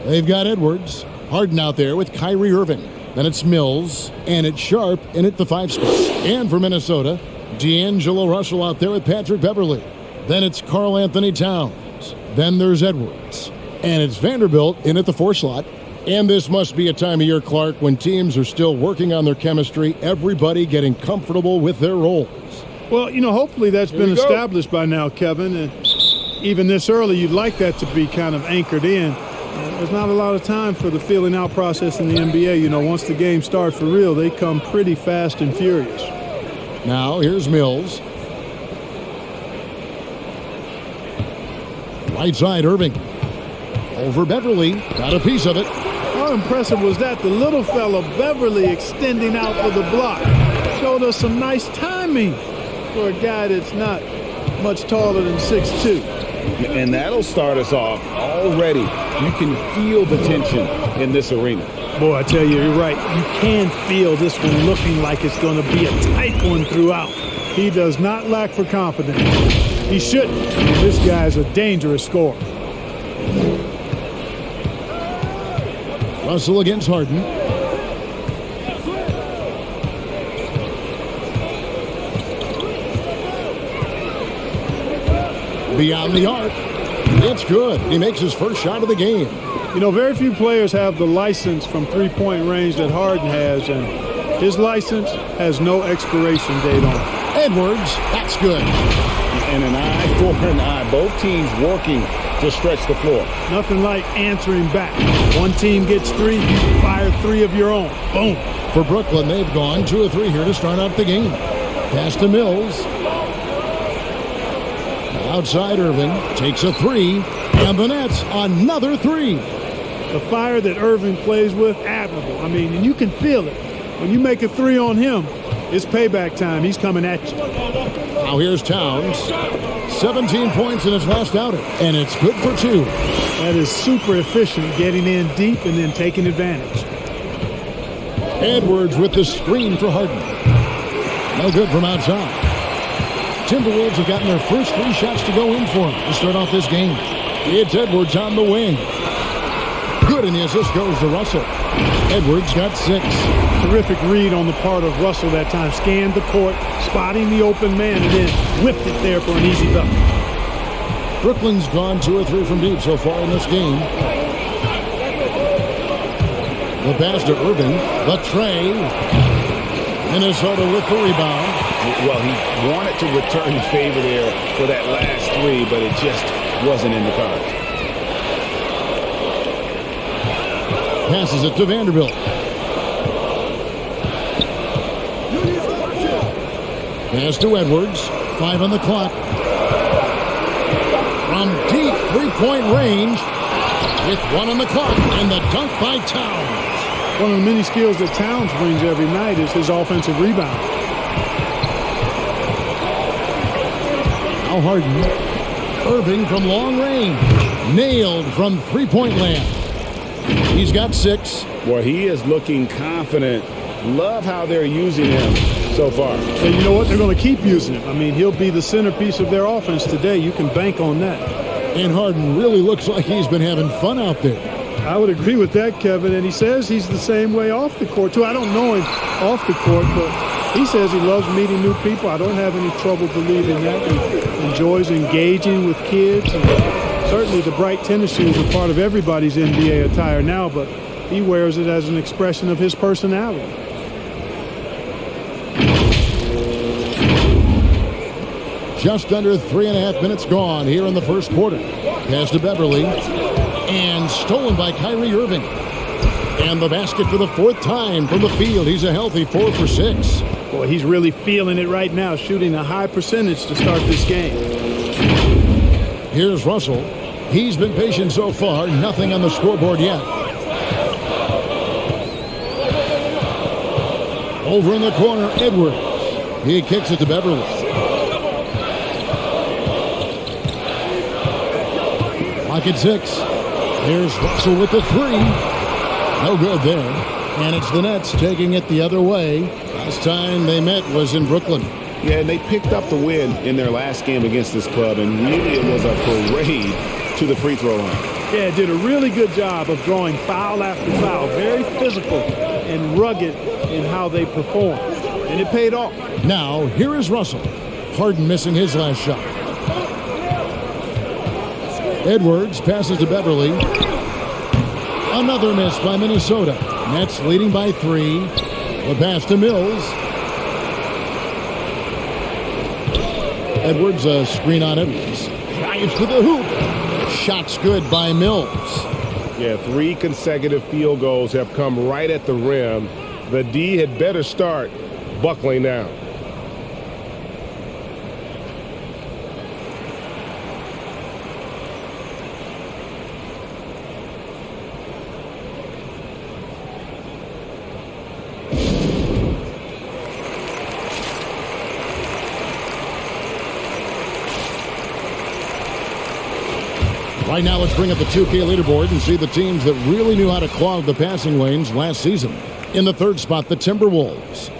They've got Edwards. Harden out there with Kyrie Irving. Then it's Mills, and it's Sharp in at the 5 spot. And for Minnesota, D'Angelo Russell out there with Patrick Beverley. Then it's Karl Anthony Towns. Then there's Edwards. And it's Vanderbilt in at the 4 slot. And this must be a time of year, Clark, when teams are still working on their chemistry, everybody getting comfortable with their roles. Well, hopefully that's been established by now, Kevin. And even this early, you'd like that to be kind of anchored in. There's not a lot of time for the feeling out process in the NBA. Once the game starts for real, they come pretty fast and furious. Now, here's Mills. Right side, Irving. Over Beverly. Got a piece of it. How impressive was that? The little fella, Beverly, extending out for the block. Showed us some nice timing for a guy that's not much taller than 6'2". And that'll start us off already. You can feel the tension in this arena. Boy, I tell you, you're right. You can feel this one looking like it's going to be a tight one throughout. He does not lack for confidence. He shouldn't. This guy's a dangerous scorer. Russell against Harden. Beyond the arc. It's good. He makes his first shot of the game. Very few players have the license from three-point range that Harden has, and his license has no expiration date on it. Edwards, that's good. And an eye for an eye. Both teams working to stretch the floor. Nothing like answering back. One team gets 3, you fire 3 of your own. Boom. For Brooklyn, they've gone 2 of 3 here to start out the game. Pass to Mills. Outside Irving takes a 3, and the Nets another 3. The fire that Irving plays with, admirable. And you can feel it. When you make a 3 on him, it's payback time. He's coming at you. Now here's Towns. 17 points in his last outing, and it's good for 2. That is super efficient, getting in deep and then taking advantage. Edwards with the screen for Harden. No good from outside. Timberwolves have gotten their first 3 shots to go in for him to start off this game. It's Edwards on the wing. Good, and the assist goes to Russell. Edwards got 6. Terrific read on the part of Russell that time. Scanned the court, spotting the open man, and then whipped it there for an easy dunk. Brooklyn's gone 2 or 3 from deep so far in this game. The pass to Irving. The tray. Minnesota with the rebound. Well, he wanted to return the favor there for that last 3, but it just wasn't in the cards. Passes it to Vanderbilt. Pass to Edwards. 5 on the clock. From deep 3-point range with 1 on the clock, and the dunk by Towns. One of the many skills that Towns brings every night is his offensive rebound. Now Harden. Irving from long range. Nailed from 3-point land. He's got 6. Well, he is looking confident. Love how they're using him so far. And you know what? They're going to keep using him. He'll be the centerpiece of their offense today. You can bank on that. And Harden really looks like he's been having fun out there. I would agree with that, Kevin. And he says he's the same way off the court, too. I don't know him off the court, but he says he loves meeting new people. I don't have any trouble believing that. He enjoys engaging with kids. And certainly the bright tennis shoes are part of everybody's NBA attire now, but he wears it as an expression of his personality. Just under 3.5 minutes gone here in the first quarter. Pass to Beverly. And stolen by Kyrie Irving. And the basket for the 4th time from the field. He's a healthy 4 for 6. Boy, he's really feeling it right now, shooting a high percentage to start this game. Here's Russell. He's been patient so far. Nothing on the scoreboard yet. Over in the corner, Edwards. He kicks it to Beverly. Clock at 6. Here's Russell with the 3. No good there. And it's the Nets taking it the other way. Last time they met was in Brooklyn. Yeah, and they picked up the win in their last game against this club, and really it was a parade to the free throw line. Yeah, did a really good job of drawing foul after foul. Very physical and rugged in how they perform. And it paid off. Now, here is Russell. Harden missing his last shot. Edwards passes to Beverly. Another miss by Minnesota. Nets leading by 3. The pass to Mills. Edwards, a screen on Edwards. Drives to the hoop. Shot's good by Mills. Yeah, 3 consecutive field goals have come right at the rim. The D had better start buckling down. Right now, let's bring up the 2K leaderboard and see the teams that really knew how to clog the passing lanes last season. In the third spot, the Timberwolves.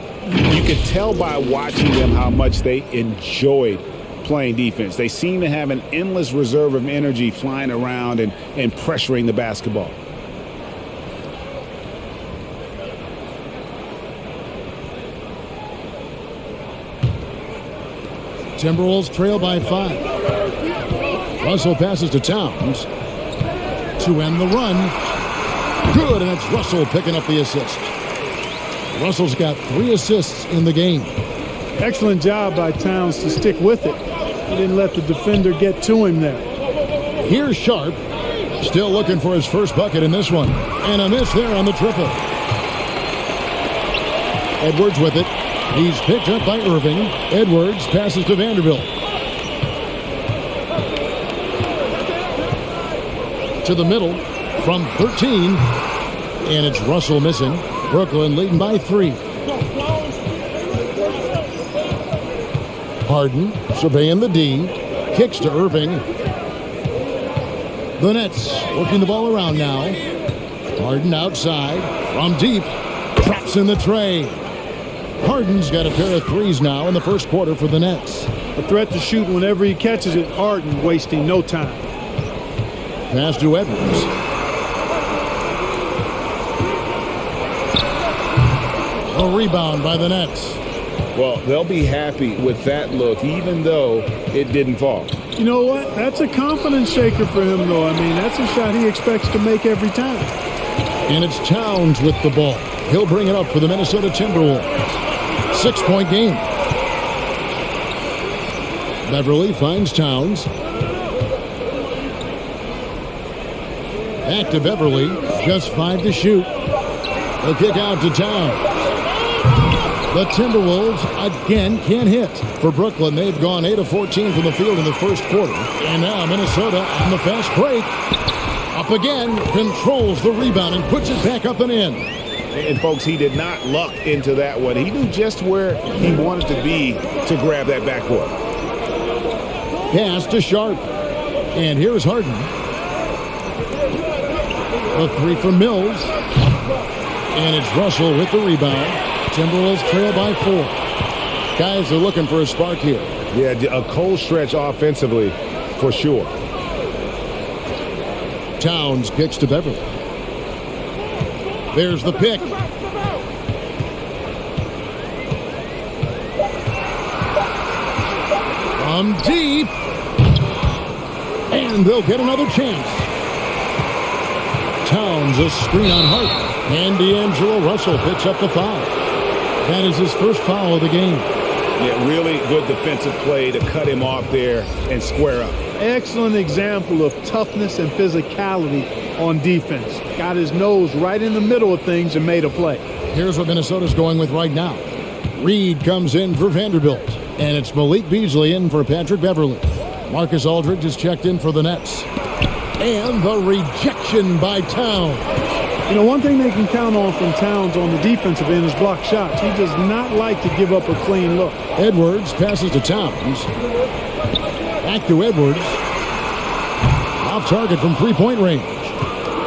You could tell by watching them how much they enjoyed playing defense. They seem to have an endless reserve of energy flying around and pressuring the basketball. Timberwolves trail by 5. Russell passes to Towns to end the run. Good, and it's Russell picking up the assist. Russell's got 3 assists in the game. Excellent job by Towns to stick with it. He didn't let the defender get to him there. Here's Sharp, still looking for his first bucket in this one. And a miss there on the triple. Edwards with it. He's picked up by Irving. Edwards passes to Vanderbilt. To the middle from 13. And it's Russell missing. Brooklyn leading by 3. Harden surveying the D. Kicks to Irving. The Nets working the ball around now. Harden outside from deep. Traps in the tray. Harden's got a pair of 3s now in the first quarter for the Nets. A threat to shoot whenever he catches it. Harden wasting no time. Pass to Edwards. A rebound by the Nets. Well, they'll be happy with that look, even though it didn't fall. You know what? That's a confidence shaker for him, though. I mean, that's a shot he expects to make every time. And it's Towns with the ball. He'll bring it up for the Minnesota Timberwolves. 6-point game. Beverly finds Towns. Back to Beverly. Just 5 to shoot. The kick out to Towns. The Timberwolves again can't hit. For Brooklyn, they've gone 8 of 14 from the field in the first quarter. And now Minnesota on the fast break. Up again, controls the rebound and puts it back up and in. And, folks, he did not luck into that one. He knew just where he wanted to be to grab that backboard. Pass to Sharp. And here's Harden. A 3 from Mills. And it's Russell with the rebound. Timberwolves trail by 4. Guys are looking for a spark here. Yeah, a cold stretch offensively for sure. Towns kicks to Beverly. There's the pick. From deep. And they'll get another chance. Towns a screen on Harden. And D'Angelo Russell picks up the foul. That is his first foul of the game. Yeah, really good defensive play to cut him off there and square up. Excellent example of toughness and physicality on defense. Got his nose right in the middle of things and made a play. Here's what Minnesota's going with right now. Reed comes in for Vanderbilt. And it's Malik Beasley in for Patrick Beverly. Marcus Aldridge is checked in for the Nets. And the rejection by Towns. You know, one thing they can count on from Towns on the defensive end is block shots. He does not like to give up a clean look. Edwards passes to Towns. Back to Edwards. Off target from three-point range.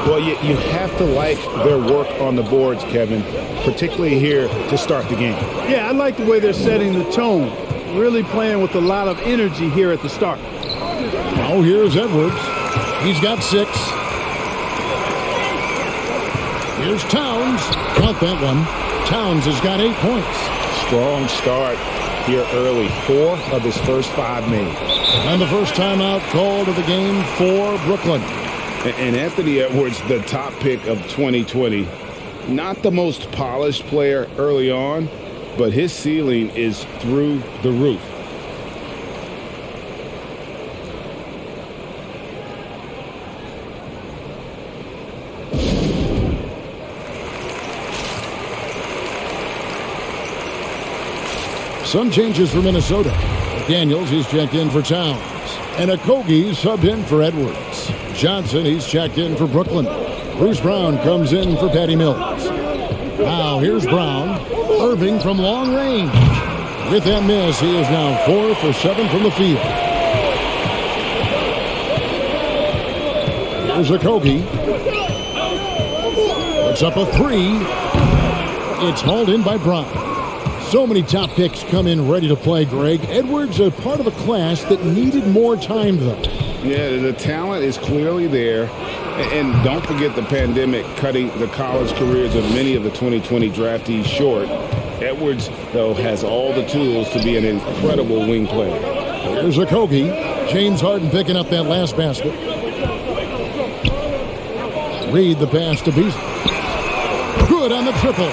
Well, you have to like their work on the boards, Kevin, particularly here to start the game. Yeah, I like the way they're setting the tone. Really playing with a lot of energy here at the start. Now here's Edwards. He's got 6. Here's Towns. Count that one. Towns has got 8 points. Strong start here early. 4 of his first 5 made. And the first timeout called of the game for Brooklyn. And Anthony Edwards, the top pick of 2020. Not the most polished player early on, but his ceiling is through the roof. Some changes for Minnesota. Daniels, he's checked in for Towns. And Okogie subbed in for Edwards. Johnson, he's checked in for Brooklyn. Bruce Brown comes in for Patty Mills. Now here's Brown. Irving from long range. With that miss, he is now 4 for 7 from the field. Here's Okogie. Puts up a 3. It's hauled in by Brown. So many top picks come in ready to play, Greg. Edwards a part of a class that needed more time, though. Yeah, the talent is clearly there. And don't forget the pandemic cutting the college careers of many of the 2020 draftees short. Edwards, though, has all the tools to be an incredible wing player. Here's Okogie. James Harden picking up that last basket. Reed the pass to Beasley. Good on the triple.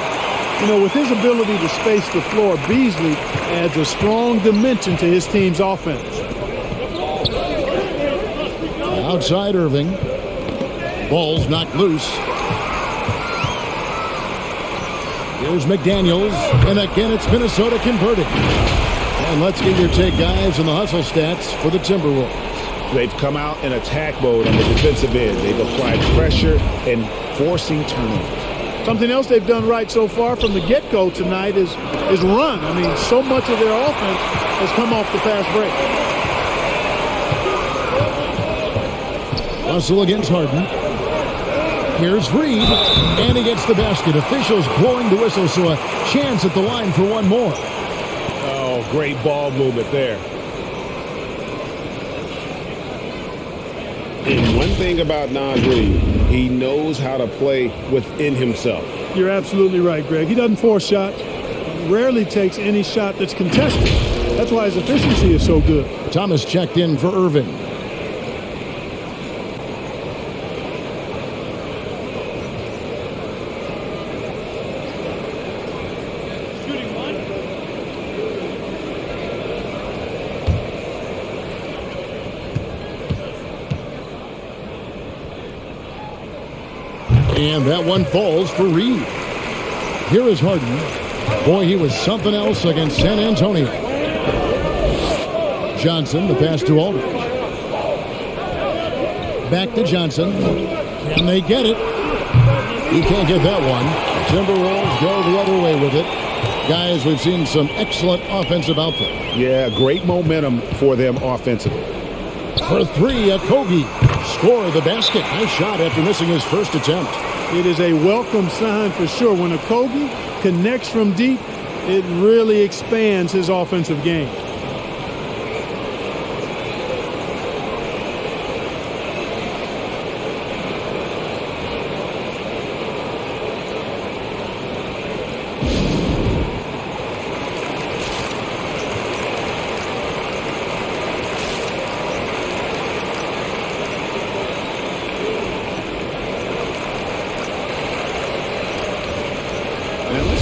You know, with his ability to space the floor, Beasley adds a strong dimension to his team's offense. Outside Irving. Ball's knocked loose. Here's McDaniels. And again, it's Minnesota converting. And let's get your take, guys, on the hustle stats for the Timberwolves. They've come out in attack mode on the defensive end. They've applied pressure and forcing turnovers. Something else they've done right so far from the get-go tonight is run. I mean, so much of their offense has come off the fast break. Russell against Harden. Here's Reed, and he gets the basket. Officials blowing the whistle, so a chance at the line for one more. Oh, great ball movement there. And one thing about Naz Reid, he knows how to play within himself. You're absolutely right, Greg. He doesn't force shots. Rarely takes any shot that's contested. That's why his efficiency is so good. Thomas checked in for Irving. And that one falls for Reed. Here is Harden. Boy, he was something else against San Antonio. Johnson, the pass to Aldridge. Back to Johnson. Can they get it? He can't get that one. Timberwolves go the other way with it. Guys, we've seen some excellent offensive output. Yeah, great momentum for them offensively. For 3, Okogie. Score the basket. Nice shot after missing his first attempt. It is a welcome sign for sure. When Okogie connects from deep, it really expands his offensive game.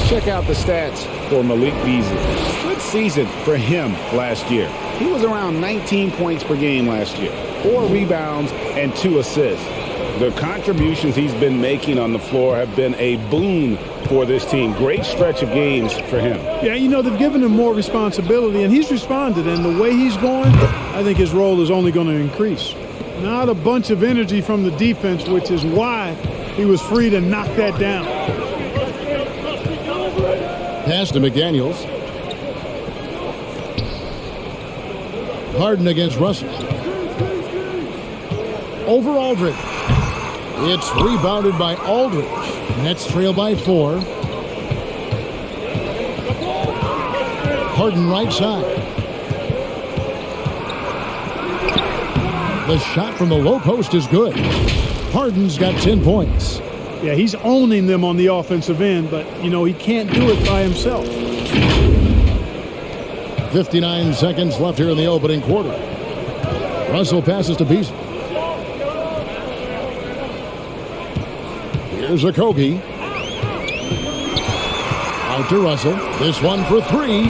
Check out the stats for Malik Beasley. Good season for him last year. He was around 19 points per game last year, 4 rebounds and 2 assists. The contributions he's been making on the floor have been a boon for this team. Great stretch of games for him. Yeah, you know, they've given him more responsibility, and he's responded. And the way he's going, I think his role is only going to increase. Not a bunch of energy from the defense, which is why he was free to knock that down. Pass to McDaniels. Harden against Russell. Over Aldridge. It's rebounded by Aldridge. Nets trail by 4. Harden right side. The shot from the low post is good. Harden's got 10 points. Yeah, he's owning them on the offensive end, but, you know, he can't do it by himself. 59 seconds left here in the opening quarter. Russell passes to Beasley. Here's Okogie. Out to Russell. This one for three.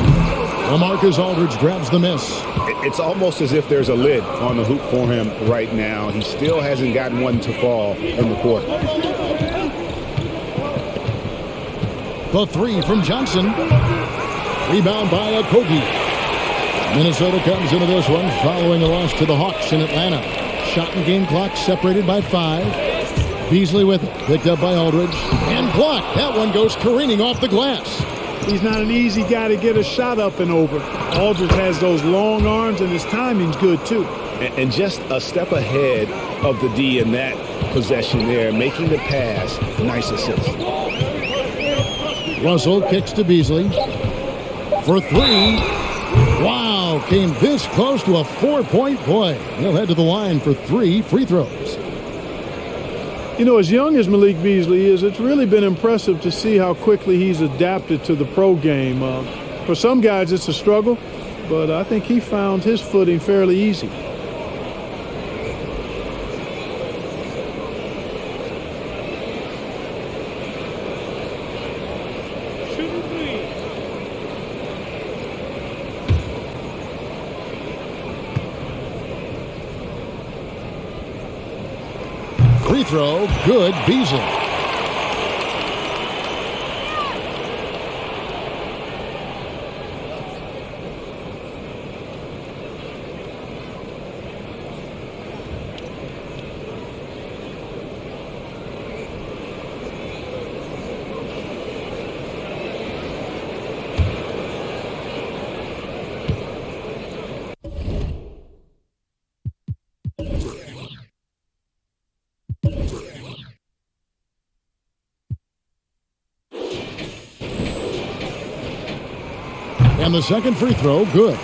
LaMarcus Aldridge grabs the miss. It's almost as if there's a lid on the hoop for him right now. He still hasn't gotten one to fall in the quarter. The three from Johnson. Rebound by Okogie. Minnesota comes into this one following a loss to the Hawks in Atlanta. Shot and game clock separated by 5. Beasley with it. Picked up by Aldridge. And blocked. That one goes careening off the glass. He's not an easy guy to get a shot up and over. Aldridge has those long arms, and his timing's good, too. And just a step ahead of the D in that possession there, making the pass. Nice assist. Russell kicks to Beasley. For three. Wow, came this close to a 4-point play. He'll head to the line for 3 free throws. You know, as young as Malik Beasley is, it's really been impressive to see how quickly he's adapted to the pro game. For some guys, it's a struggle, but I think he found his footing fairly easy. Free throw, good, Beasley. And the second free throw, good.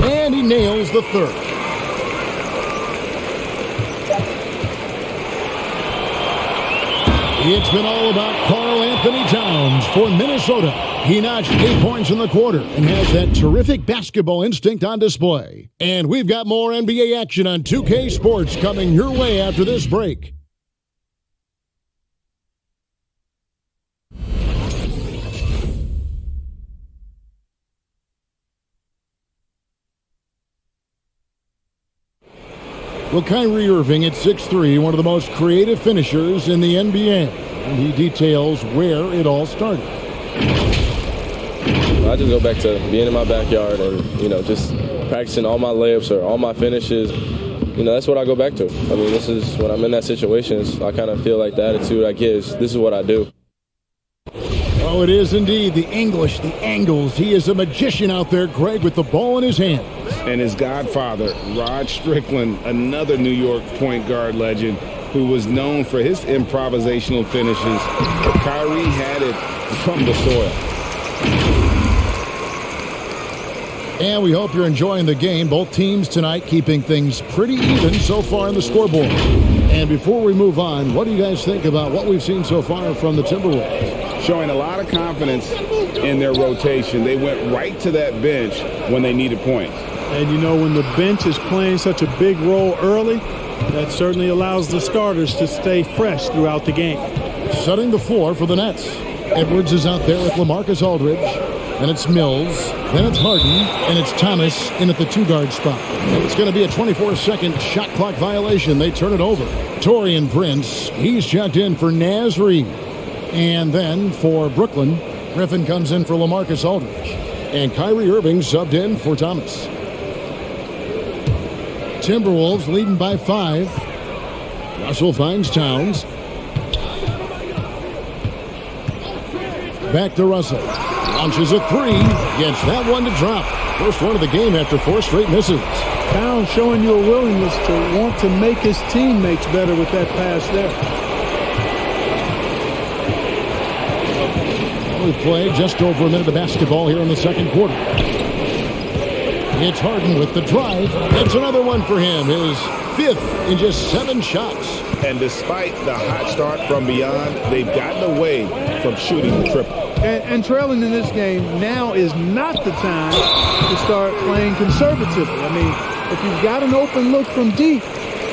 And he nails the third. It's been all about Karl Anthony Towns for Minnesota. He notched 8 points in the quarter and has that terrific basketball instinct on display. And we've got more NBA action on 2K Sports coming your way after this break. Well, Kyrie Irving at 6'3", one of the most creative finishers in the NBA. And he details where it all started. I just go back to being in my backyard and, just practicing all my layups or all my finishes. That's what I go back to. I mean, this is when I'm in that situation, I kind of feel like the attitude I get is this is what I do. Oh, it is indeed. The English, the angles. He is a magician out there, Greg, with the ball in his hand. And his godfather, Rod Strickland, another New York point guard legend who was known for his improvisational finishes. Kyrie had it from the soil. And we hope you're enjoying the game. Both teams tonight keeping things pretty even so far in the scoreboard. And before we move on, what do you guys think about what we've seen so far from the Timberwolves? Showing a lot of confidence in their rotation. They went right to that bench when they needed points. And, when the bench is playing such a big role early, that certainly allows the starters to stay fresh throughout the game. Setting the floor for the Nets. Edwards is out there with LaMarcus Aldridge. Then it's Mills. Then it's Harden. And it's Thomas in at the 2-guard spot. And it's going to be a 24-second shot clock violation. They turn it over. Taurean Prince, he's checked in for Naz Reid. And then for Brooklyn, Griffin comes in for LaMarcus Aldridge. And Kyrie Irving subbed in for Thomas. Timberwolves leading by 5. Russell finds Towns. Back to Russell. Launches a 3. Gets that one to drop. First one of the game after 4 straight misses. Towns showing you a willingness to want to make his teammates better with that pass there. We played just over a minute of basketball here in the second quarter. It's Harden with the drive. That's another one for him. His 5th in just 7 shots. And despite the hot start from beyond, they've gotten away from shooting the triple. And trailing in this game, now is not the time to start playing conservatively. I mean, if you've got an open look from deep,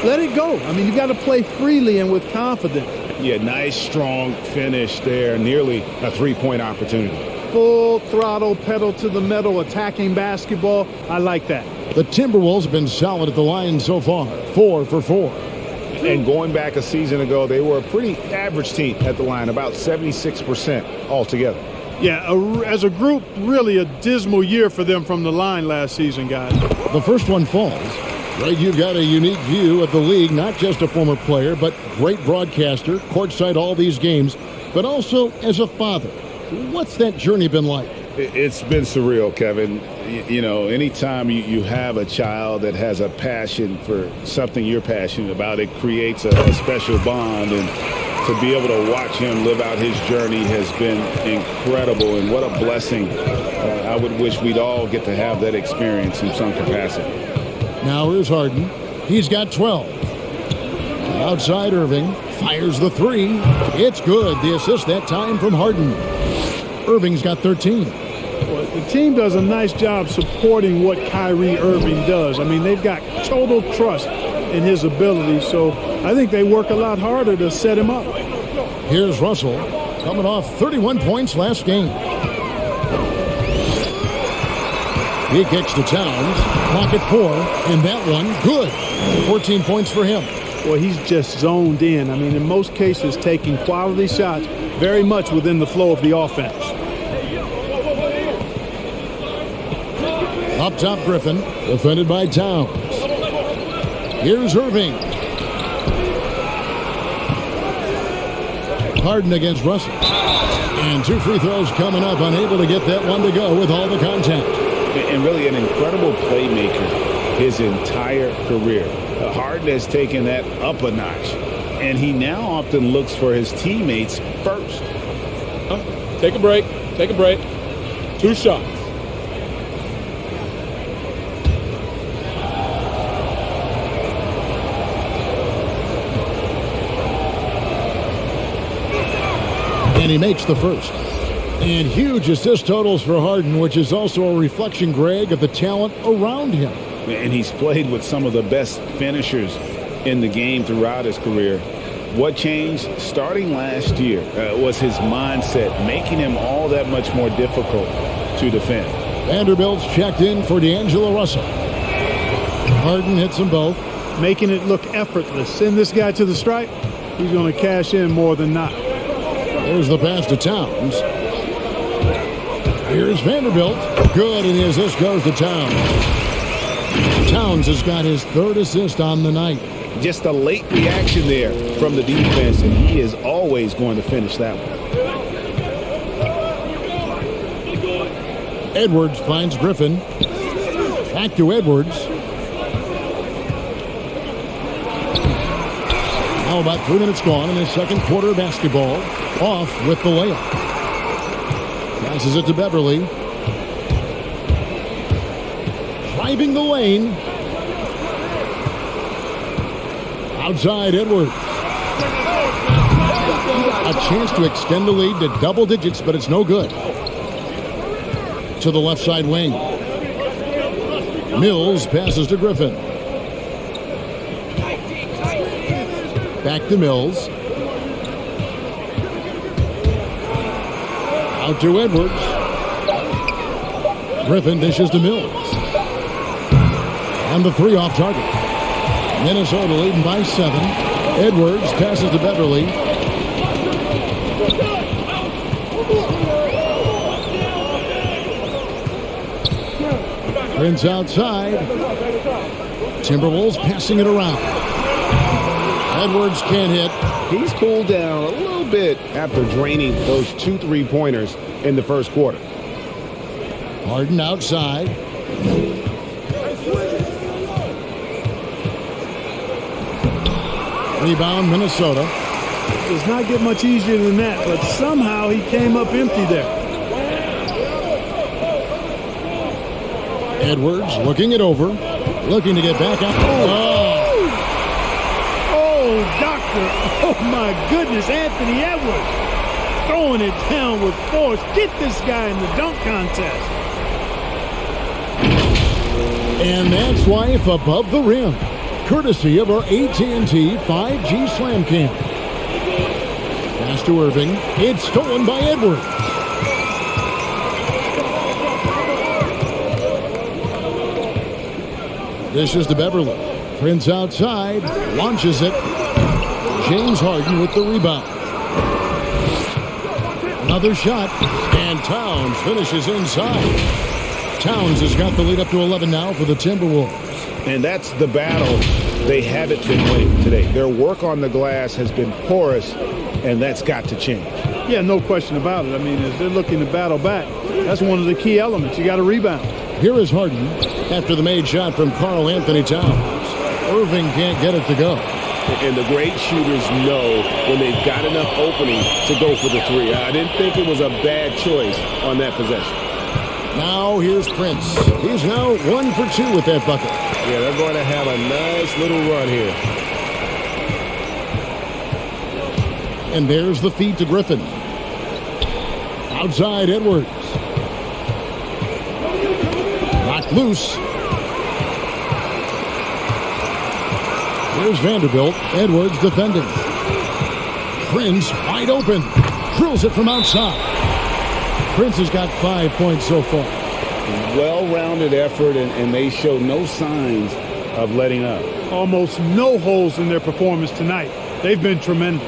let it go. I mean, you've got to play freely and with confidence. Yeah, nice, strong finish there. Nearly a three-point opportunity. Full throttle, pedal to the metal, attacking basketball. I like that. The Timberwolves have been solid at the line so far. 4 for 4. And going back a season ago, they were a pretty average team at the line, about 76% altogether. Yeah, as a group, really a dismal year for them from the line last season, guys. The first one falls. Greg, you've got a unique view of the league, not just a former player, but great broadcaster, courtside all these games, but also as a father. What's that journey been like? It's been surreal, Kevin. You know, anytime you have a child that has a passion for something you're passionate about, it creates a special bond. And to be able to watch him live out his journey has been incredible. And what a blessing. I would wish we'd all get to have that experience in some capacity. Now here's Harden. He's got 12. Outside Irving. Fires the 3. It's good. The assist that time from Harden. Irving's got 13. Well, the team does a nice job supporting what Kyrie Irving does. I mean, they've got total trust in his ability, so I think they work a lot harder to set him up. Here's Russell, coming off 31 points last game. He kicks to Towns, clock at 4, and that one, good. 14 points for him. Well, he's just zoned in. I mean, in most cases, taking quality shots very much within the flow of the offense. Up top, Griffin, defended by Towns. Here's Irving. Harden against Russell. And 2 free throws coming up, unable to get that one to go with all the contact. And really an incredible playmaker his entire career. Harden has taken that up a notch, and he now often looks for his teammates first. Take a break. 2 shots. And he makes the first. And huge assist totals for Harden, which is also a reflection, Greg, of the talent around him. And he's played with some of the best finishers in the game throughout his career. What changed starting last year was his mindset, making him all that much more difficult to defend. Vanderbilt's checked in for D'Angelo Russell. Harden hits them both. Making it look effortless. Send this guy to the stripe, he's going to cash in more than not. There's the pass to Towns. Here's Vanderbilt. Good, and the assist goes to Towns. Towns has got his 3rd assist on the night. Just a late reaction there from the defense, and he is always going to finish that one. Edwards finds Griffin. Back to Edwards. Now about 3 minutes gone in the second quarter of basketball. Off with the layup. Passes it to Beverly. Driving the lane. Outside Edwards. A chance to extend the lead to double digits, but it's no good. To the left side wing. Mills passes to Griffin. Back to Mills. Out to Edwards. Griffin dishes to Mills. And the 3 off target. Minnesota leading by 7. Edwards passes to Beverly. Prince outside. Timberwolves passing it around. Edwards can't hit. He's cooled down a little bit after draining those 2 3-pointers in the first quarter. Harden outside. Rebound, Minnesota. Does not get much easier than that, but somehow he came up empty there. Edwards looking it over. Looking to get back out. Oh, doctor. Oh, my goodness. Anthony Edwards throwing it down with force. Get this guy in the dunk contest. And that's life above the rim. Courtesy of our AT&T 5G Slam Cam. Pass to Irving. It's stolen by Edwards. Dishes to Beverly. Prince outside. Launches it. James Harden with the rebound. Another shot. And Towns finishes inside. Towns has got the lead up to 11 now for the Timberwolves. And that's the battle they haven't been winning today. Their work on the glass has been porous, and that's got to change. Yeah, no question about it. I mean, as they're looking to battle back, that's one of the key elements. You got to rebound. Here is Harden after the made shot from Karl Anthony Towns. Irving can't get it to go. And the great shooters know when they've got enough opening to go for the three. I didn't think it was a bad choice on that possession. Now here's Prince. He's now 1 for 2 with that bucket. Yeah, they're going to have a nice little run here. And there's the feed to Griffin. Outside Edwards. Knocked loose. Here's Vanderbilt. Edwards defending. Prince wide open. Drills it from outside. Prince has got 5 points so far. Well-rounded effort, and they show no signs of letting up. Almost no holes in their performance tonight. They've been tremendous.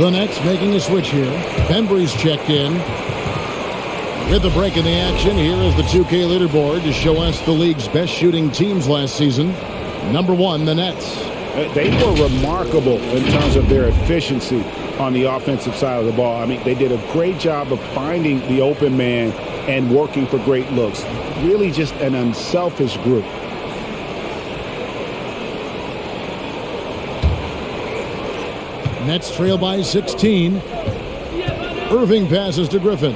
The Nets making a switch here. Bembry's checked in. With the break in the action, here is the 2K leaderboard to show us the league's best shooting teams last season. Number 1, the Nets. They were remarkable in terms of their efficiency on the offensive side of the ball. I mean, they did a great job of finding the open man and working for great looks. Really just an unselfish group. Nets trail by 16. Irving passes to Griffin.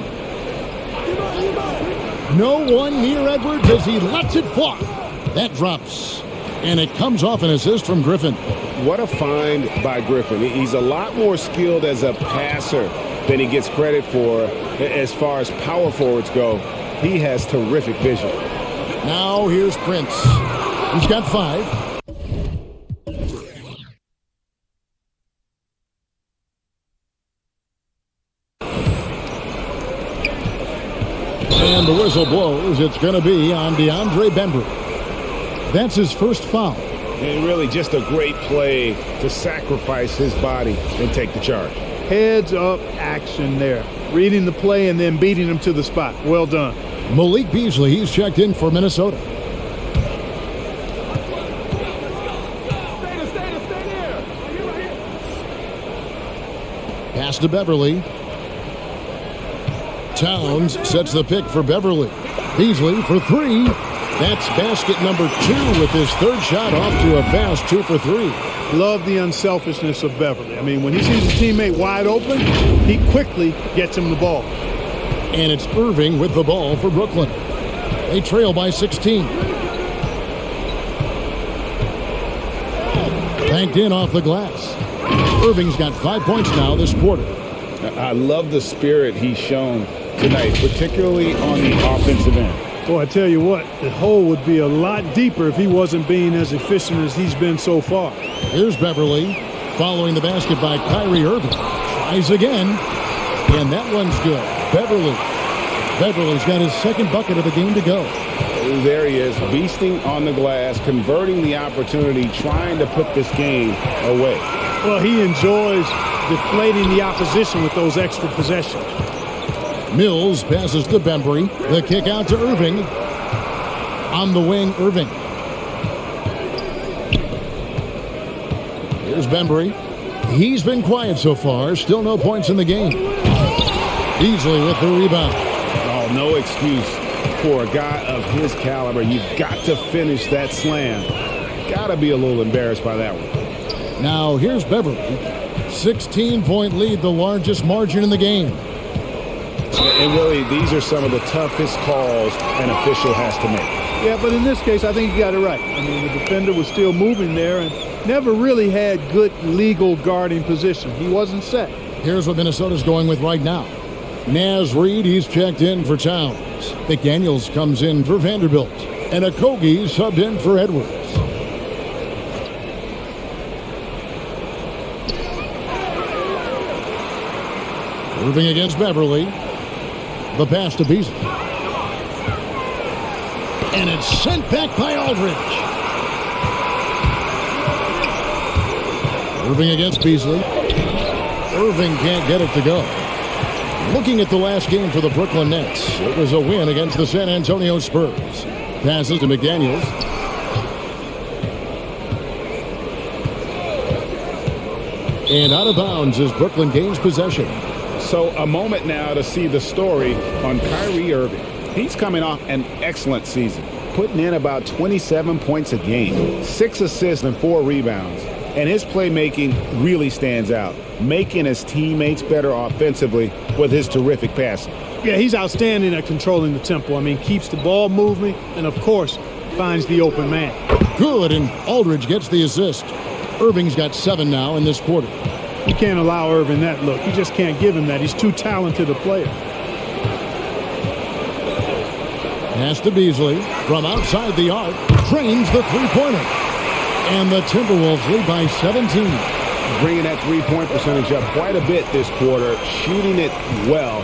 No one near Edwards as he lets it fly. That drops. And it comes off an assist from Griffin. What a find by Griffin. He's a lot more skilled as a passer than he gets credit for as far as power forwards go. He has terrific vision. Now here's Prince. He's got 5. And the whistle blows. It's going to be on DeAndre Bembry. That's his first foul. And really just a great play to sacrifice his body and take the charge. Heads up action there. Reading the play and then beating him to the spot. Well done. Malik Beasley, he's checked in for Minnesota. Pass to Beverly. Towns sets the pick for Beverly. Beasley for 3. That's basket number 2 with his third shot off to a fast 2 for 3. Love the unselfishness of Beverly. I mean, when he sees a teammate wide open, he quickly gets him the ball. And it's Irving with the ball for Brooklyn. They trail by 16. Banked in off the glass. Irving's got 5 points now this quarter. I love the spirit he's shown tonight, particularly on the offensive end. Boy, I tell you what, the hole would be a lot deeper if he wasn't being as efficient as he's been so far. Here's Beverly following the basket by Kyrie Irving. Tries again, and that one's good. Beverly's got his second bucket of the game to go. There he is, beasting on the glass, converting the opportunity, trying to put this game away. Well, he enjoys deflating the opposition with those extra possessions. Mills passes to Bembry. The kick out to Irving. On the wing, Irving. Here's Bembry. He's been quiet so far. Still no points in the game. Beasley with the rebound. Oh, no excuse for a guy of his caliber. You've got to finish that slam. Got to be a little embarrassed by that one. Now here's Beverly. 16-point lead, the largest margin in the game. And really, these are some of the toughest calls an official has to make. Yeah, but in this case, I think you got it right. I mean, the defender was still moving there and never really had good legal guarding position. He wasn't set. Here's what Minnesota's going with right now. Naz Reid, he's checked in for Towns. McDaniels comes in for Vanderbilt. And Okogie subbed in for Edwards. Irving against Beverly. The pass to Beasley. And it's sent back by Aldridge. Irving against Beasley. Irving can't get it to go. Looking at the last game for the Brooklyn Nets, it was a win against the San Antonio Spurs. Passes to McDaniels. And out of bounds as Brooklyn gains possession. So a moment now to see the story on Kyrie Irving. He's coming off an excellent season, putting in about 27 points a game, 6 assists and 4 rebounds. And his playmaking really stands out, making his teammates better offensively with his terrific passing. Yeah, he's outstanding at controlling the tempo. I mean, keeps the ball moving and, of course, finds the open man. Good, and Aldridge gets the assist. Irving's got 7 now in this quarter. You can't allow Irving that look. You just can't give him that. He's too talented a player. Pass to Beasley from outside the arc. Drains the three-pointer. And the Timberwolves lead by 17. Bringing that three-point percentage up quite a bit this quarter, shooting it well.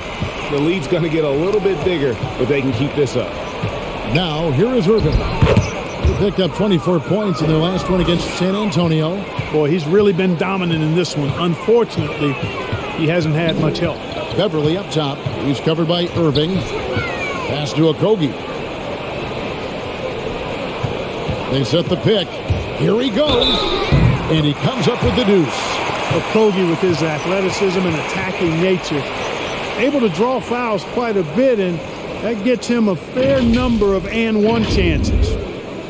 The lead's going to get a little bit bigger if they can keep this up. Now, here is Irving. He picked up 24 points in their last one against San Antonio. Boy, he's really been dominant in this one. Unfortunately, he hasn't had much help. Beverly up top. He's covered by Irving. Pass to Okogie. They set the pick. Here he goes. And he comes up with the deuce. Okogie, with his athleticism and attacking nature, able to draw fouls quite a bit, and that gets him a fair number of and one chances.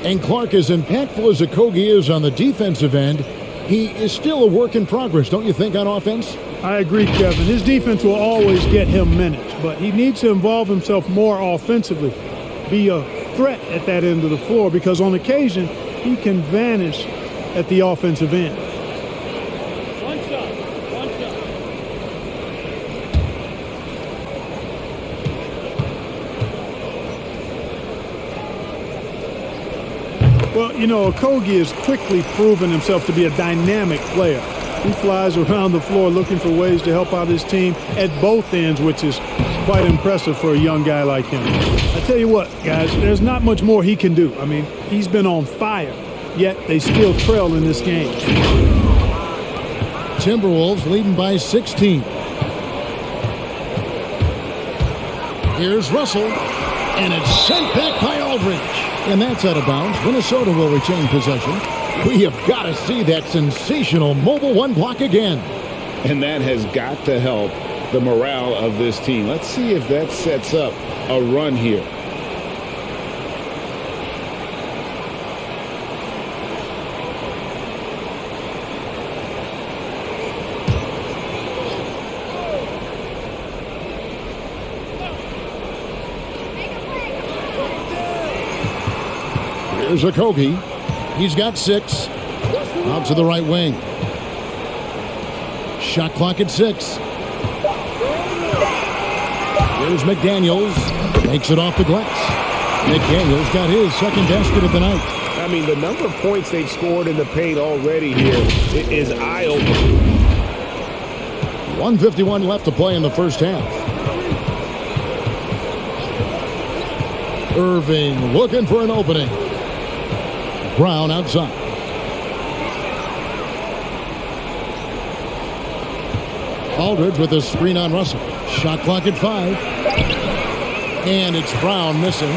And Clark, as impactful as Okogie is on the defensive end, he is still a work in progress, don't you think, on offense? I agree, Kevin. His defense will always get him minutes, but he needs to involve himself more offensively, be a threat at that end of the floor, because on occasion he can vanish at the offensive end. One shot. Well, you know, Okogie has quickly proven himself to be a dynamic player. He flies around the floor looking for ways to help out his team at both ends, which is quite impressive for a young guy like him. I tell you what, guys, there's not much more he can do. I mean, he's been on fire, yet they still trail in this game. Timberwolves leading by 16. Here's Russell, and it's sent back by Aldridge. And that's out of bounds. Minnesota will retain possession. We have got to see that sensational mobile one block again. And that has got to help the morale of this team. Let's see if that sets up a run here. Here's Okogie. He's got 6. Out to the right wing. Shot clock at 6. Here's McDaniels. Makes it off the glass. McDaniels got his second basket of the night. I mean, the number of points they've scored in the paint already here is eye-opening. 1:51 left to play in the first half. Irving looking for an opening. Brown outside. Aldridge with a screen on Russell. Shot clock at 5. And it's Brown missing.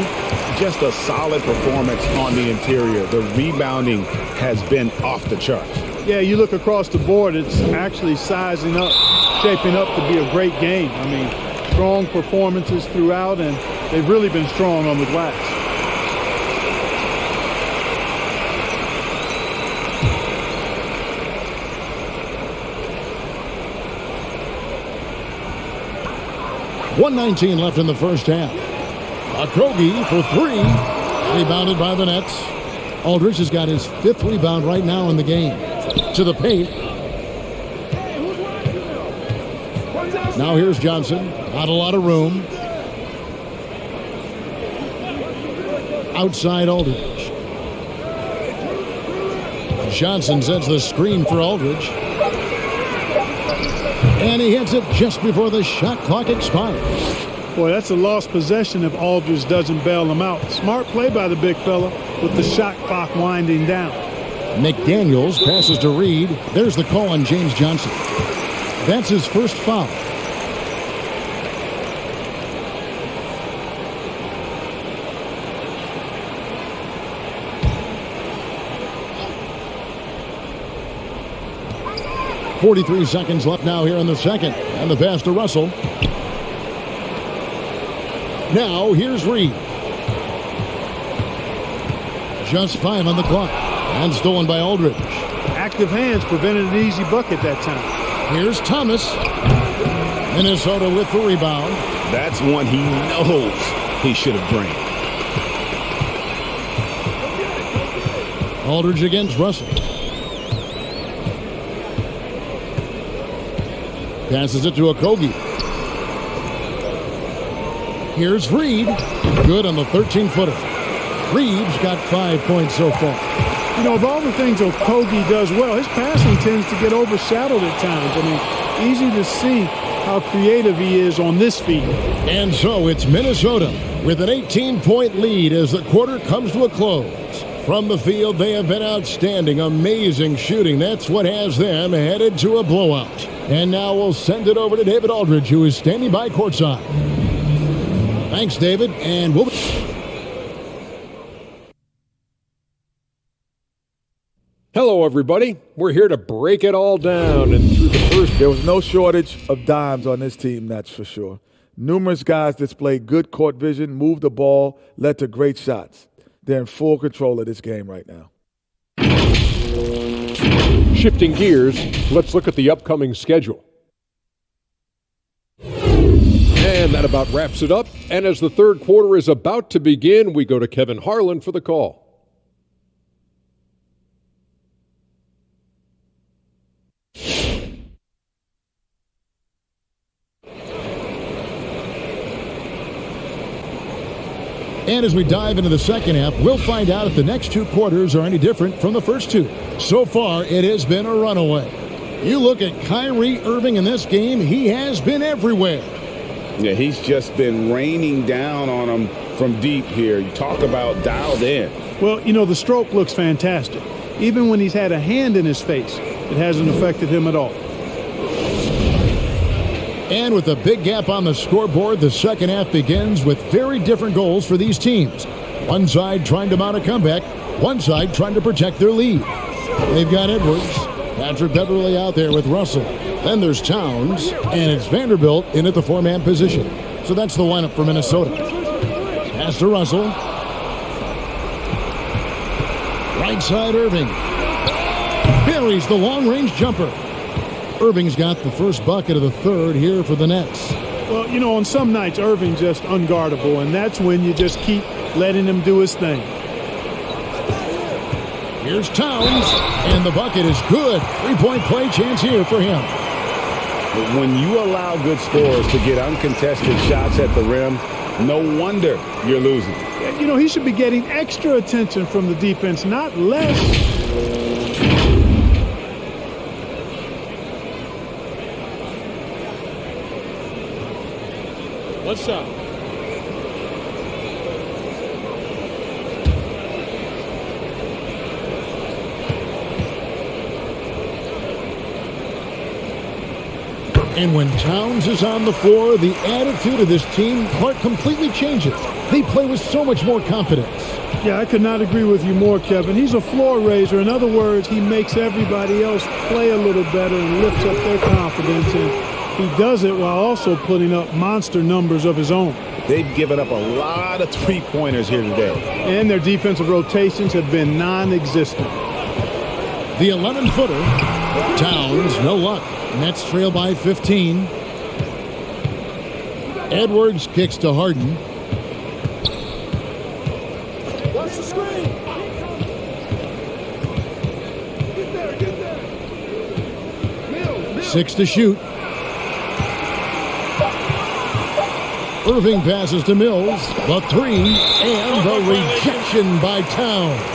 Just a solid performance on the interior. The rebounding has been off the charts. Yeah, you look across the board, it's actually sizing up, shaping up to be a great game. I mean, strong performances throughout, and they've really been strong on the glass. .119 left in the first half. Okogie for three. Rebounded by the Nets. Aldridge has got his 5th rebound right now in the game. To the paint. Now here's Johnson. Not a lot of room. Outside Aldridge. Johnson sends the screen for Aldridge. And he hits it just before the shot clock expires. Boy, that's a lost possession if Aldridge doesn't bail him out. Smart play by the big fella with the shot clock winding down. McDaniels passes to Reed. There's the call on James Johnson. That's his first foul. .43 seconds left now here in the second. And the pass to Russell. Now here's Reed. Just 5 on the clock. And stolen by Aldridge. Active hands prevented an easy bucket that time. Here's Thomas. Minnesota with the rebound. That's one he knows he should have drained. Aldridge against Russell. Passes it to Okogie. Here's Reed. Good on the 13-footer. Reed's got 5 points so far. You know, of all the things Okogie does well, his passing tends to get overshadowed at times. I mean, easy to see how creative he is on this feed. And so it's Minnesota with an 18-point lead as the quarter comes to a close. From the field, they have been outstanding, amazing shooting. That's what has them headed to a blowout. And now we'll send it over to David Aldridge, who is standing by courtside. Thanks, David, and we'll Hello, everybody. We're here to break it all down. And through the first, there was no shortage of dimes on this team, that's for sure. Numerous guys displayed good court vision, moved the ball, led to great shots. They're in full control of this game right now. shifting gears, let's look at the upcoming schedule. And that about wraps it up. And as the third quarter is about to begin, we go to Kevin Harlan for the call. And as we dive into the second half, we'll find out if the next two quarters are any different from the first two. So far, it has been a runaway. You look at Kyrie Irving in this game, he has been everywhere. Yeah, he's just been raining down on him from deep here. You talk about dialed in. Well, you know, the stroke looks fantastic. Even when he's had a hand in his face, it hasn't affected him at all. And with a big gap on the scoreboard, the second half begins with very different goals for these teams. One side trying to mount a comeback, one side trying to protect their lead. They've got Edwards, Patrick Beverly out there with Russell. Then there's Towns, and it's Vanderbilt in at the four-man position. So that's the lineup for Minnesota. Pass to Russell. Right side Irving. Buries the long-range jumper. Irving's got the first bucket of the third here for the Nets. Well, you know, on some nights, Irving's just unguardable, and that's when you just keep letting him do his thing. Here's Towns, and the bucket is good. Three-point play chance here for him. But when you allow good scorers to get uncontested shots at the rim, no wonder you're losing. You know, he should be getting extra attention from the defense, not less. What's up? And when Towns is on the floor, the attitude of this team, Clark, completely changes. They play with so much more confidence. Yeah, I could not agree with you more, Kevin. He's a floor raiser. In other words, he makes everybody else play a little better and lifts up their confidence. And he does it while also putting up monster numbers of his own. They've given up a lot of three-pointers here today. And their defensive rotations have been non-existent. The 11-footer, Towns, no luck. Nets trail by 15. Edwards kicks to Harden. Watch the screen. 6 to shoot. Irving passes to Mills. The 3 and the rejection by Towns.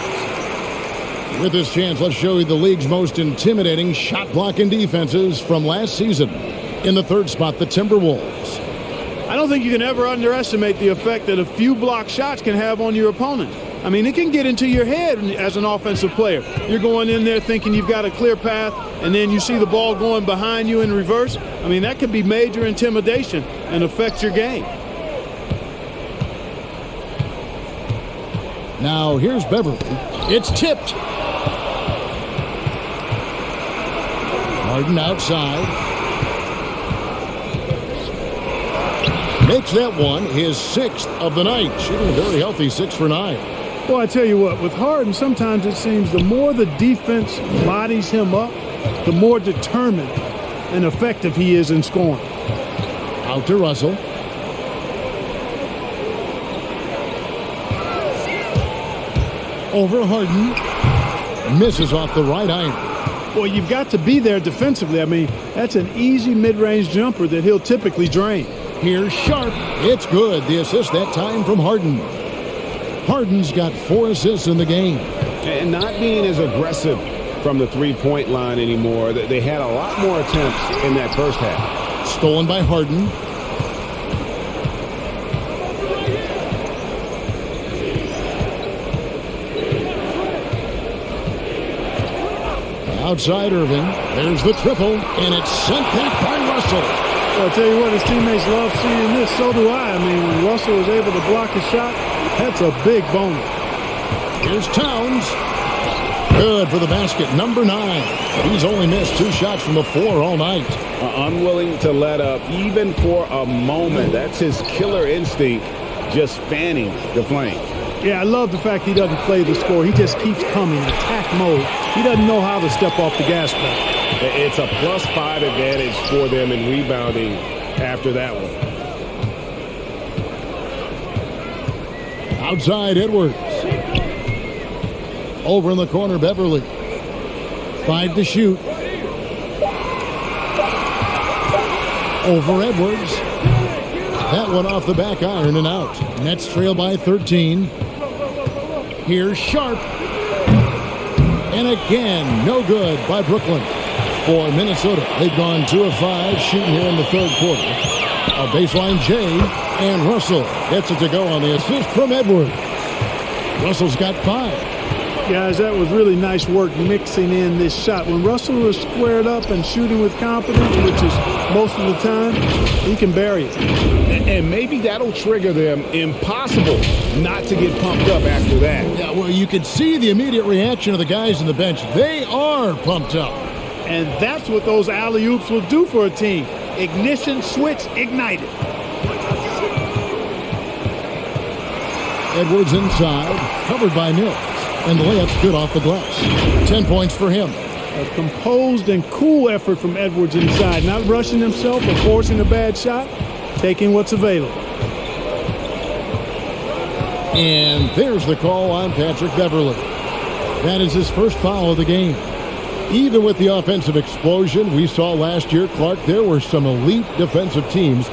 With this chance, let's show you the league's most intimidating shot blocking defenses from last season. In the third spot, the Timberwolves. I don't think you can ever underestimate the effect that a few block shots can have on your opponent. I mean, it can get into your head as an offensive player. You're going in there thinking you've got a clear path, and then you see the ball going behind you in reverse. I mean, that can be major intimidation and affect your game. Now, here's Beverly. It's tipped. Harden outside. Makes that one his 6th of the night. Shooting a very healthy 6 for 9. Well, I tell you what, with Harden, sometimes it seems the more the defense bodies him up, the more determined and effective he is in scoring. Out to Russell. Over Harden. Misses off the right iron. Well, you've got to be there defensively. I mean, that's an easy mid-range jumper that he'll typically drain. Here's Sharp. It's good. The assist that time from Harden. Harden's got 4 assists in the game. And not being as aggressive from the three-point line anymore. They had a lot more attempts in that first half. Stolen by Harden. Outside Irving. There's the triple, and it's sent back by Russell. Well, I'll tell you what, his teammates love seeing this. So do I. I mean, when Russell was able to block a shot, that's a big bonus. Here's Towns. Good for the basket, number 9. He's only missed 2 shots from the floor all night. Unwilling to let up, even for a moment. That's his killer instinct, just fanning the flame. Yeah, I love the fact he doesn't play the score. He just keeps coming, attack mode. He doesn't know how to step off the gas pedal. It's a +5 advantage for them in rebounding after that one. Outside Edwards. Over in the corner, Beverly. 5 to shoot. Over Edwards. That one off the back iron and out. Nets trail by 13. Here's Sharp. And again, no good by Brooklyn. For Minnesota, they've gone 2 of 5 shooting here in the third quarter. A baseline J, and Russell gets it to go on the assist from Edwards. Russell's got 5. Guys, that was really nice work mixing in this shot. When Russell was squared up and shooting with confidence, which is most of the time, he can bury it. And maybe that'll trigger them. Impossible not to get pumped up after that. Yeah, well, you can see the immediate reaction of the guys on the bench. They are pumped up. And that's what those alley-oops will do for a team. Ignition switch ignited. Edwards inside, covered by Mills. And the layup's good off the glass. 10 points for him. A composed and cool effort from Edwards inside. Not rushing himself or forcing a bad shot. Taking what's available. And there's the call on Patrick Beverly. That is his first foul of the game. Even with the offensive explosion we saw last year, Clark, there were some elite defensive teams.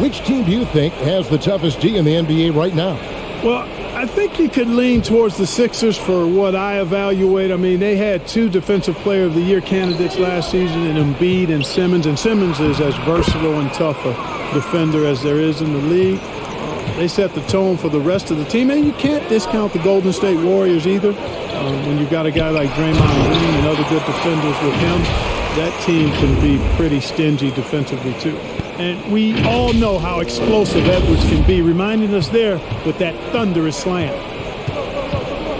Which team do you think has the toughest D in the NBA right now? Well, I think you could lean towards the Sixers for what I evaluate. I mean, they had 2 Defensive Player of the Year candidates last season in Embiid and Simmons. And Simmons is as versatile and tough a defender as there is in the league. They set the tone for the rest of the team. And you can't discount the Golden State Warriors either. When you've got a guy like Draymond Green and other good defenders with him. that team can be pretty stingy defensively too. And we all know how explosive Edwards can be, reminding us there with that thunderous slam.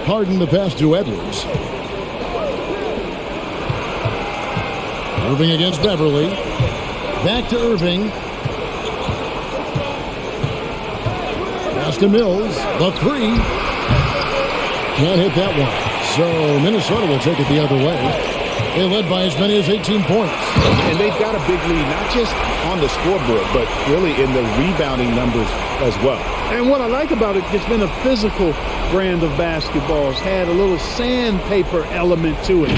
Harden the pass to Edwards. Irving against Beverly. Back to Irving. Pass to Mills. The three. Can't hit that one. So Minnesota will take it the other way. They led by as many as 18 points. And they've got a big lead, not just on the scoreboard, but really in the rebounding numbers as well. And what I like about it, it's been a physical brand of basketball. It's had a little sandpaper element to it.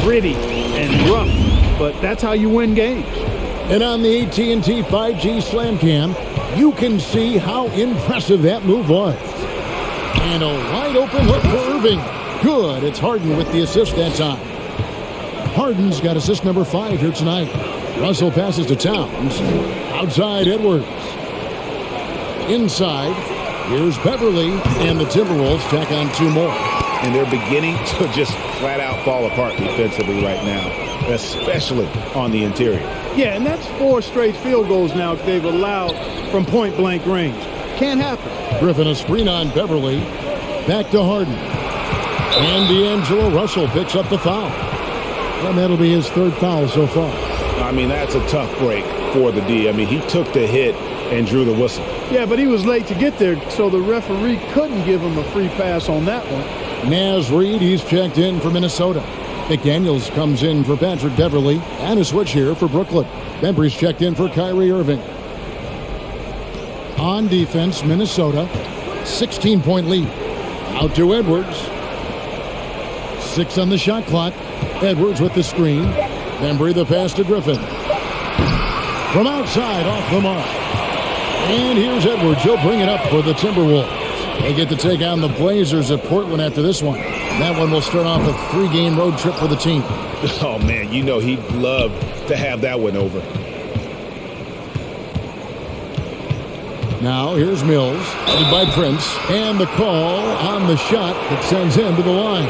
Gritty and rough, but that's how you win games. And on the AT&T 5G Slam Cam, you can see how impressive that move was. And a wide open look for Irving. Good. It's Harden with the assist that time. Harden's got assist number 5 here tonight. Russell passes to Towns. Outside Edwards. Inside, here's Beverly, and the Timberwolves tack on 2 more. And they're beginning to just flat out fall apart defensively right now, especially on the interior. Yeah, and that's 4 straight field goals now they've allowed from point-blank range. Can't happen. Griffin a screen on Beverly. Back to Harden. And D'Angelo Russell picks up the foul. And that'll be his 3rd foul so far. I mean, that's a tough break for the D. I mean, he took the hit and drew the whistle. Yeah, but he was late to get there, so the referee couldn't give him a free pass on that one. Naz Reid, he's checked in for Minnesota. McDaniels comes in for Patrick Beverly. And a switch here for Brooklyn. Bembry's checked in for Kyrie Irving. On defense, Minnesota, 16-point lead. Out to Edwards. 6 on the shot clock. Edwards with the screen. Bembry the pass to Griffin. From outside, off the mark. And here's Edwards. He'll bring it up for the Timberwolves. They get to take on the Blazers at Portland after this one. That one will start off a 3-game road trip for the team. Oh, man, you know he'd love to have that one over. Now, here's Mills, headed by Prince, and the call on the shot that sends him to the line.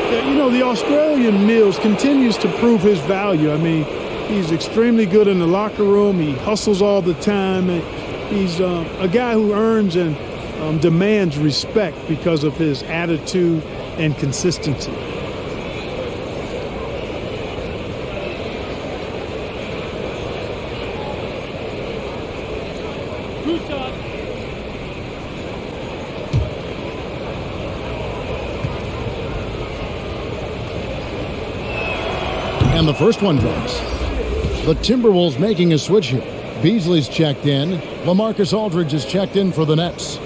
Yeah, you know, the Australian Mills continues to prove his value. I mean, he's extremely good in the locker room. He hustles all the time. And he's a guy who earns and demands respect because of his attitude and consistency. And the first one drops. The Timberwolves making a switch here. Beasley's checked in. LaMarcus Aldridge is checked in for the Nets.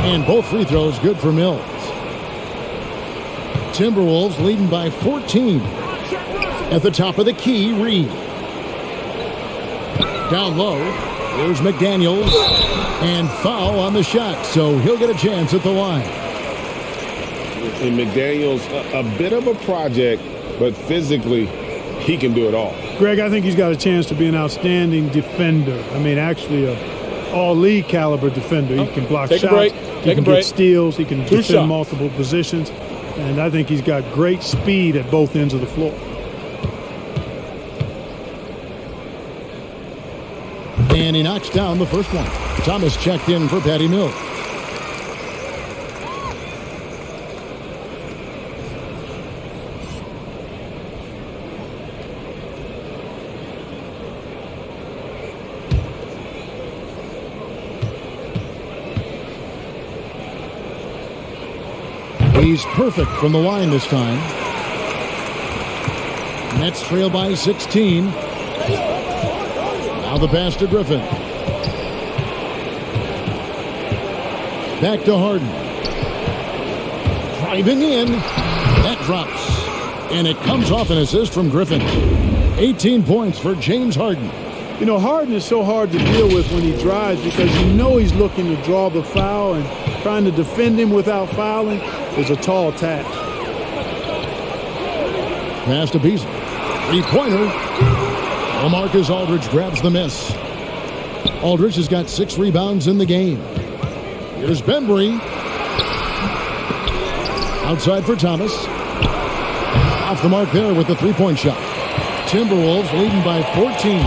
And both free throws good for Mills. Timberwolves leading by 14. At the top of the key, Reed. Down low, there's McDaniels. And foul on the shot, so he'll get a chance at the line. And McDaniels, a bit of a project, but physically, he can do it all. Greg, I think he's got a chance to be an outstanding defender. I mean, actually a all-league caliber defender. He can block shots, he can get steals, he can defend multiple positions. And I think he's got great speed at both ends of the floor. And he knocks down the first one. Thomas checked in for Patty Mills. He's perfect from the line this time. Nets trail by 16. Now the pass to Griffin. Back to Harden. Driving in. That drops. And it comes off an assist from Griffin. 18 points for James Harden. You know, Harden is so hard to deal with when he drives because you know he's looking to draw the foul, and trying to defend him without fouling is a tall task. pass to Beasley. Three-pointer. LaMarcus Aldridge grabs the miss. Aldridge has got 6 rebounds in the game. Here's Bembry. Outside for Thomas. Off the mark there with the three-point shot. Timberwolves leading by 14.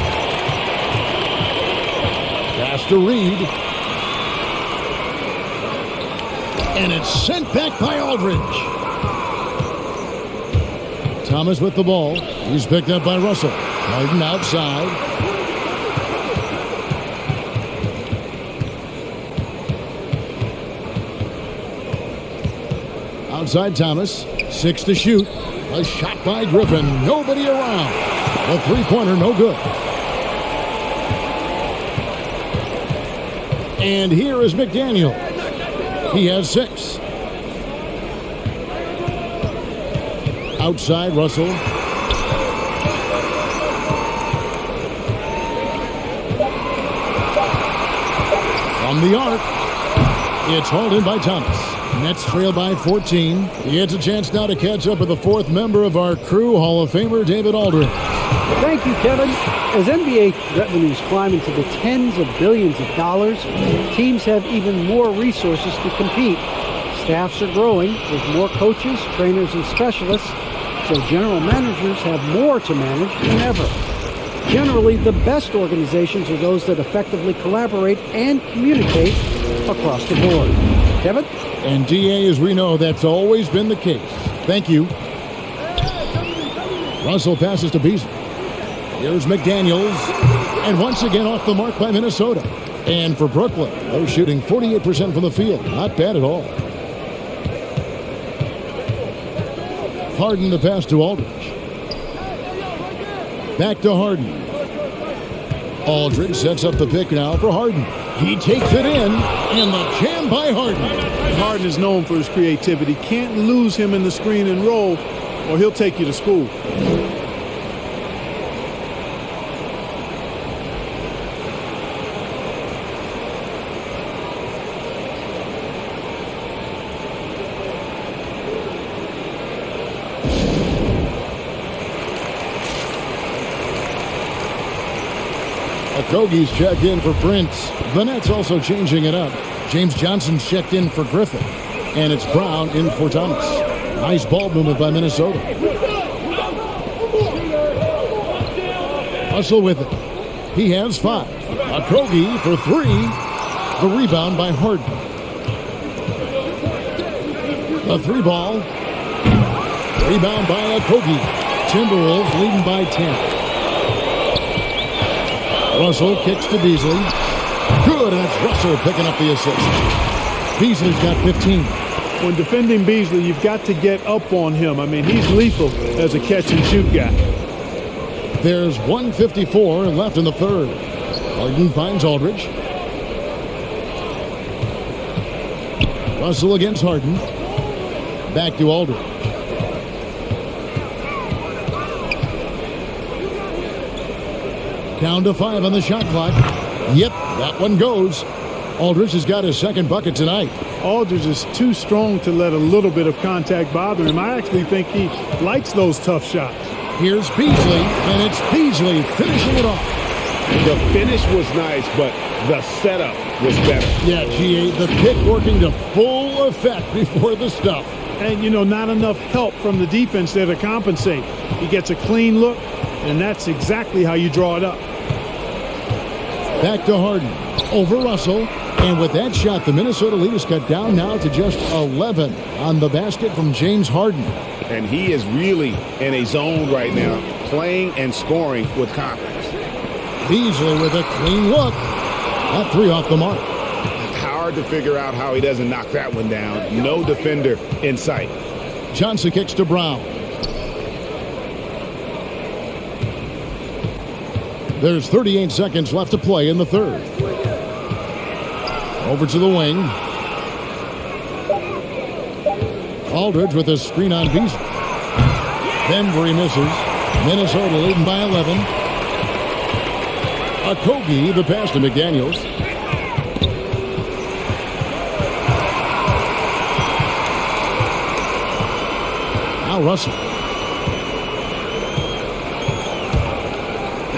Pass to Reed. And it's sent back by Aldridge. Thomas with the ball. He's picked up by Russell. Harden outside. Outside Thomas. 6 to shoot. A shot by Griffin. Nobody around. The three-pointer no good. And here is McDaniel. He has 6. Outside Russell. From the arc. It's hauled in by Thomas. Nets trail by 14. He gets a chance now to catch up with the 4th member of our crew, Hall of Famer David Aldridge. Thank you, Kevin. As NBA revenues climb into the tens of billions of dollars, teams have even more resources to compete. Staffs are growing with more coaches, trainers, and specialists, so general managers have more to manage than ever. Generally, the best organizations are those that effectively collaborate and communicate across the board. Kevin? And DA, as we know, that's always been the case. Thank you. Russell passes to Beasley. Here's McDaniels. And once again off the mark by Minnesota. And for Brooklyn, they're shooting 48% from the field. Not bad at all. Harden the pass to Aldridge. Back to Harden. Aldridge sets up the pick now for Harden. He takes it in, and the jam by Harden. Harden is known for his creativity. Can't lose him in the screen and roll, or he'll take you to school. Okogie's checked in for Prince. The Nets also changing it up. James Johnson's checked in for Griffin. And it's Brown in for Thomas. Nice ball movement by Minnesota. Russell with it. He has 5. Okogie for 3. The rebound by Harden. The 3 ball. Rebound by Okogie. Timberwolves leading by 10. Russell kicks to Beasley. Good, and it's Russell picking up the assist. Beasley's got 15. When defending Beasley, you've got to get up on him. I mean, he's lethal as a catch-and-shoot guy. There's 1:54 left in the third. Harden finds Aldridge. Russell against Harden. Back to Aldridge. Down to 5 on the shot clock. Yep, that one goes. Aldridge has got his second bucket tonight. Aldridge is too strong to let a little bit of contact bother him. I actually think he likes those tough shots. Here's Beasley, and it's Beasley finishing it off. The finish was nice, but the setup was better. Yeah, GA, the pick working to full effect before the stuff. And, you know, not enough help from the defense there to compensate. He gets a clean look, and that's exactly how you draw it up. Back to Harden. Over Russell. And with that shot, the Minnesota lead is cut down now to just 11 on the basket from James Harden. And he is really in a zone right now, playing and scoring with confidence. Beasley with a clean look. That 3 off the mark. Hard to figure out how he doesn't knock that one down. No defender in sight. Johnson kicks to Brown. There's 38 seconds left to play in the third. Over to the wing. Aldridge with a screen on Beasley. Bembry misses. Minnesota leading by 11. Okogie, the pass to McDaniels. Now Russell.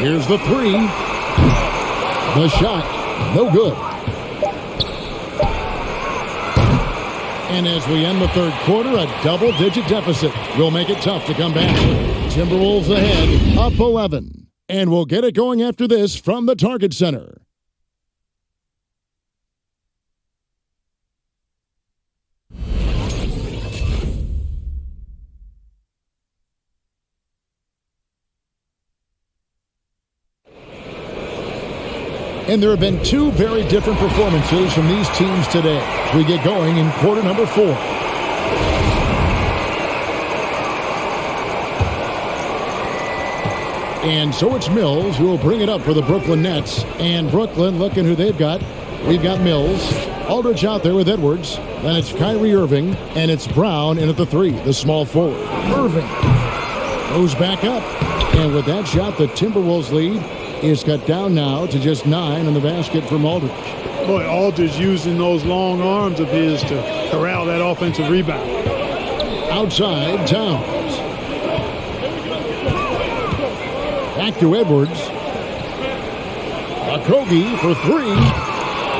Here's the three. The shot, no good. And as we end the third quarter, a double-digit deficit will make it tough to come back. Timberwolves ahead, up 11. And we'll get it going after this from the Target Center. And there have been two very different performances from these teams today. We get going in quarter number 4. And so it's Mills who will bring it up for the Brooklyn Nets. And Brooklyn, looking who they've got. We've got Mills. Aldridge out there with Edwards. Then it's Kyrie Irving. And it's Brown in at the 3, the small forward. Irving goes back up. And with that shot, the Timberwolves lead is cut down now to just 9 on the basket from Aldridge. Boy, Aldridge using those long arms of his to corral that offensive rebound. Outside, Towns. Back to Edwards. Okogie for 3.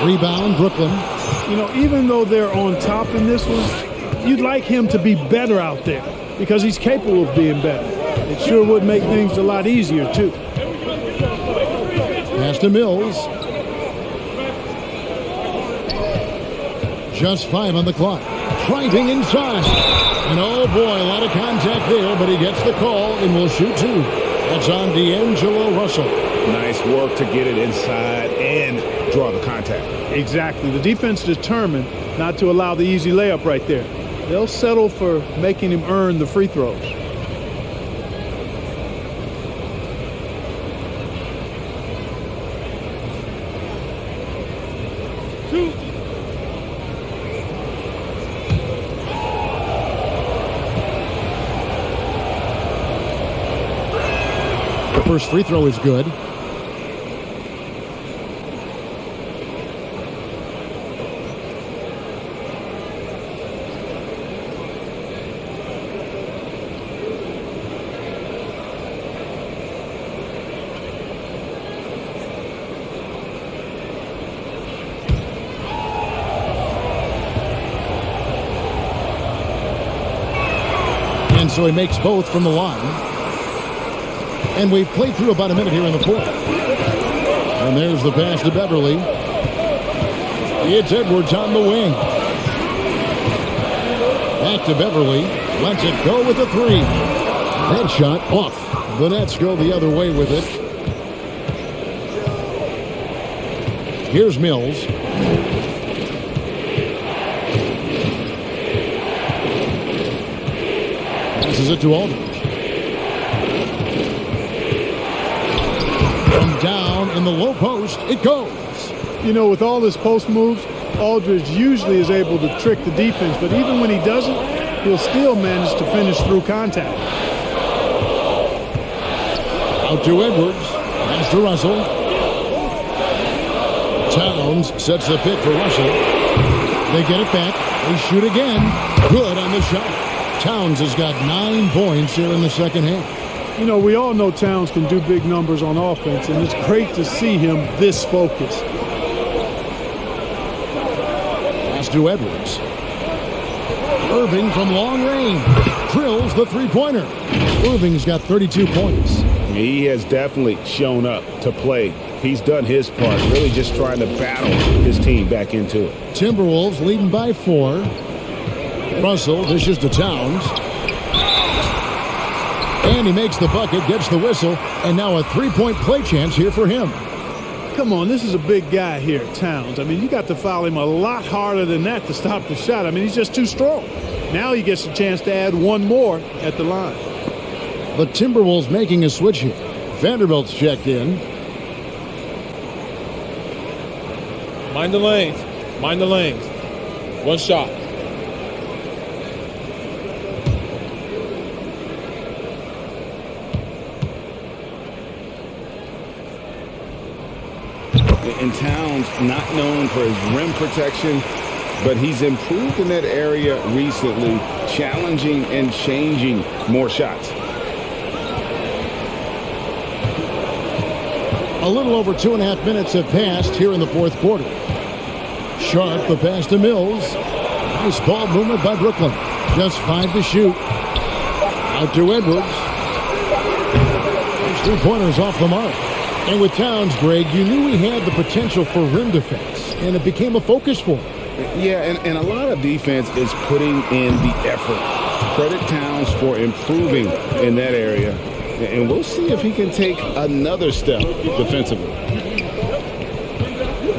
Rebound, Brooklyn. You know, even though they're on top in this one, you'd like him to be better out there because he's capable of being better. It sure would make things a lot easier, too. Pass to Mills. Just 5 on the clock. Driving inside. And oh boy, a lot of contact there, but he gets the call and will shoot 2. That's on D'Angelo Russell. Nice work to get it inside and draw the contact. Exactly. The defense determined not to allow the easy layup right there. They'll settle for making him earn the free throws. First free throw is good. And so he makes both from the line. And we've played through about a minute here in the fourth. And there's the pass to Beverly. It's Edwards on the wing. Back to Beverly. Lets it go with a 3. That shot off. The Nets go the other way with it. Here's Mills. Passes it to Aldridge. Down in the low post, it goes. You know, with all his post moves, Aldridge usually is able to trick the defense, but even when he doesn't, he'll still manage to finish through contact. Out to Edwards. Pass to Russell. Towns sets the pick for Russell. They get it back. They shoot again. Good on the shot. Towns has got 9 points here in the second half. You know, we all know Towns can do big numbers on offense, and it's great to see him this focused. Pass to Edwards. Irving from long range. Drills the three-pointer. Irving's got 32 points. He has definitely shown up to play. He's done his part, really just trying to battle his team back into it. Timberwolves leading by 4. Russell dishes to Towns. And he makes the bucket, gets the whistle, and now a 3-point play chance here for him. Come on, this is a big guy here, Towns. I mean, you got to foul him a lot harder than that to stop the shot. I mean, he's just too strong. Now he gets a chance to add one more at the line. The Timberwolves making a switch here. Vanderbilt's checked in. Mind the lanes. Mind the lanes. One shot. And Towns not known for his rim protection, but he's improved in that area recently, challenging and changing more shots. A little over 2.5 minutes have passed here in the fourth quarter. Sharp, the pass to Mills. Nice ball movement by Brooklyn. Just 5 to shoot. Out to Edwards. Those 3-pointers off the mark. And with Towns, Greg, you knew he had the potential for rim defense, and it became a focus for him. Yeah, and a lot of defense is putting in the effort. Credit Towns for improving in that area. And we'll see if he can take another step defensively.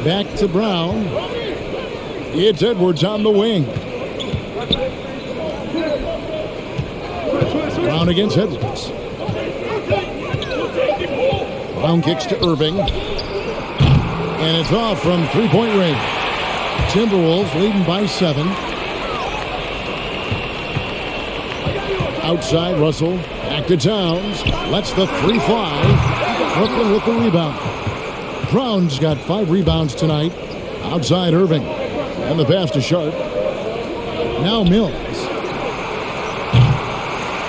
Back to Brown. It's Edwards on the wing. Brown against Edwards. Brown kicks to Irving. And it's off from three-point range. Timberwolves leading by 7. Outside, Russell. Back to Towns. Lets the 3 fly. Brooklyn with the rebound. Brown's got 5 rebounds tonight. Outside, Irving. And the pass to Sharp. Now Mills.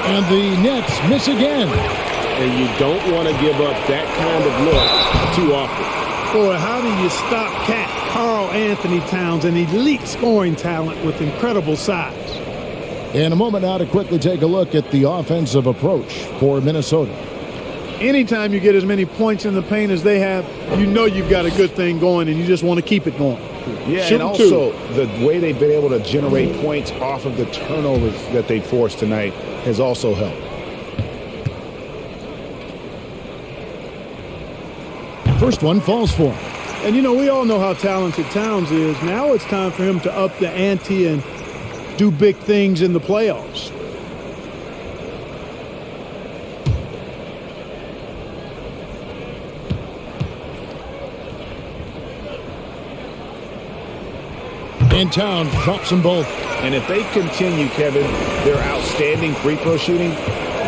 And the Nets miss again. And you don't want to give up that kind of look too often. Boy, how do you stop Cat Karl Anthony Towns, an elite scoring talent with incredible size? In a moment now to quickly take a look at the offensive approach for Minnesota. Anytime you get as many points in the paint as they have, you know you've got a good thing going, and you just want to keep it going. Yeah, Shoot and also the way they've been able to generate points off of the turnovers that they forced tonight has also helped. First one falls for him. And, you know, we all know how talented Towns is. Now it's time for him to up the ante and do big things in the playoffs. And Towns drops them both. And if they continue, Kevin, their outstanding free throw shooting,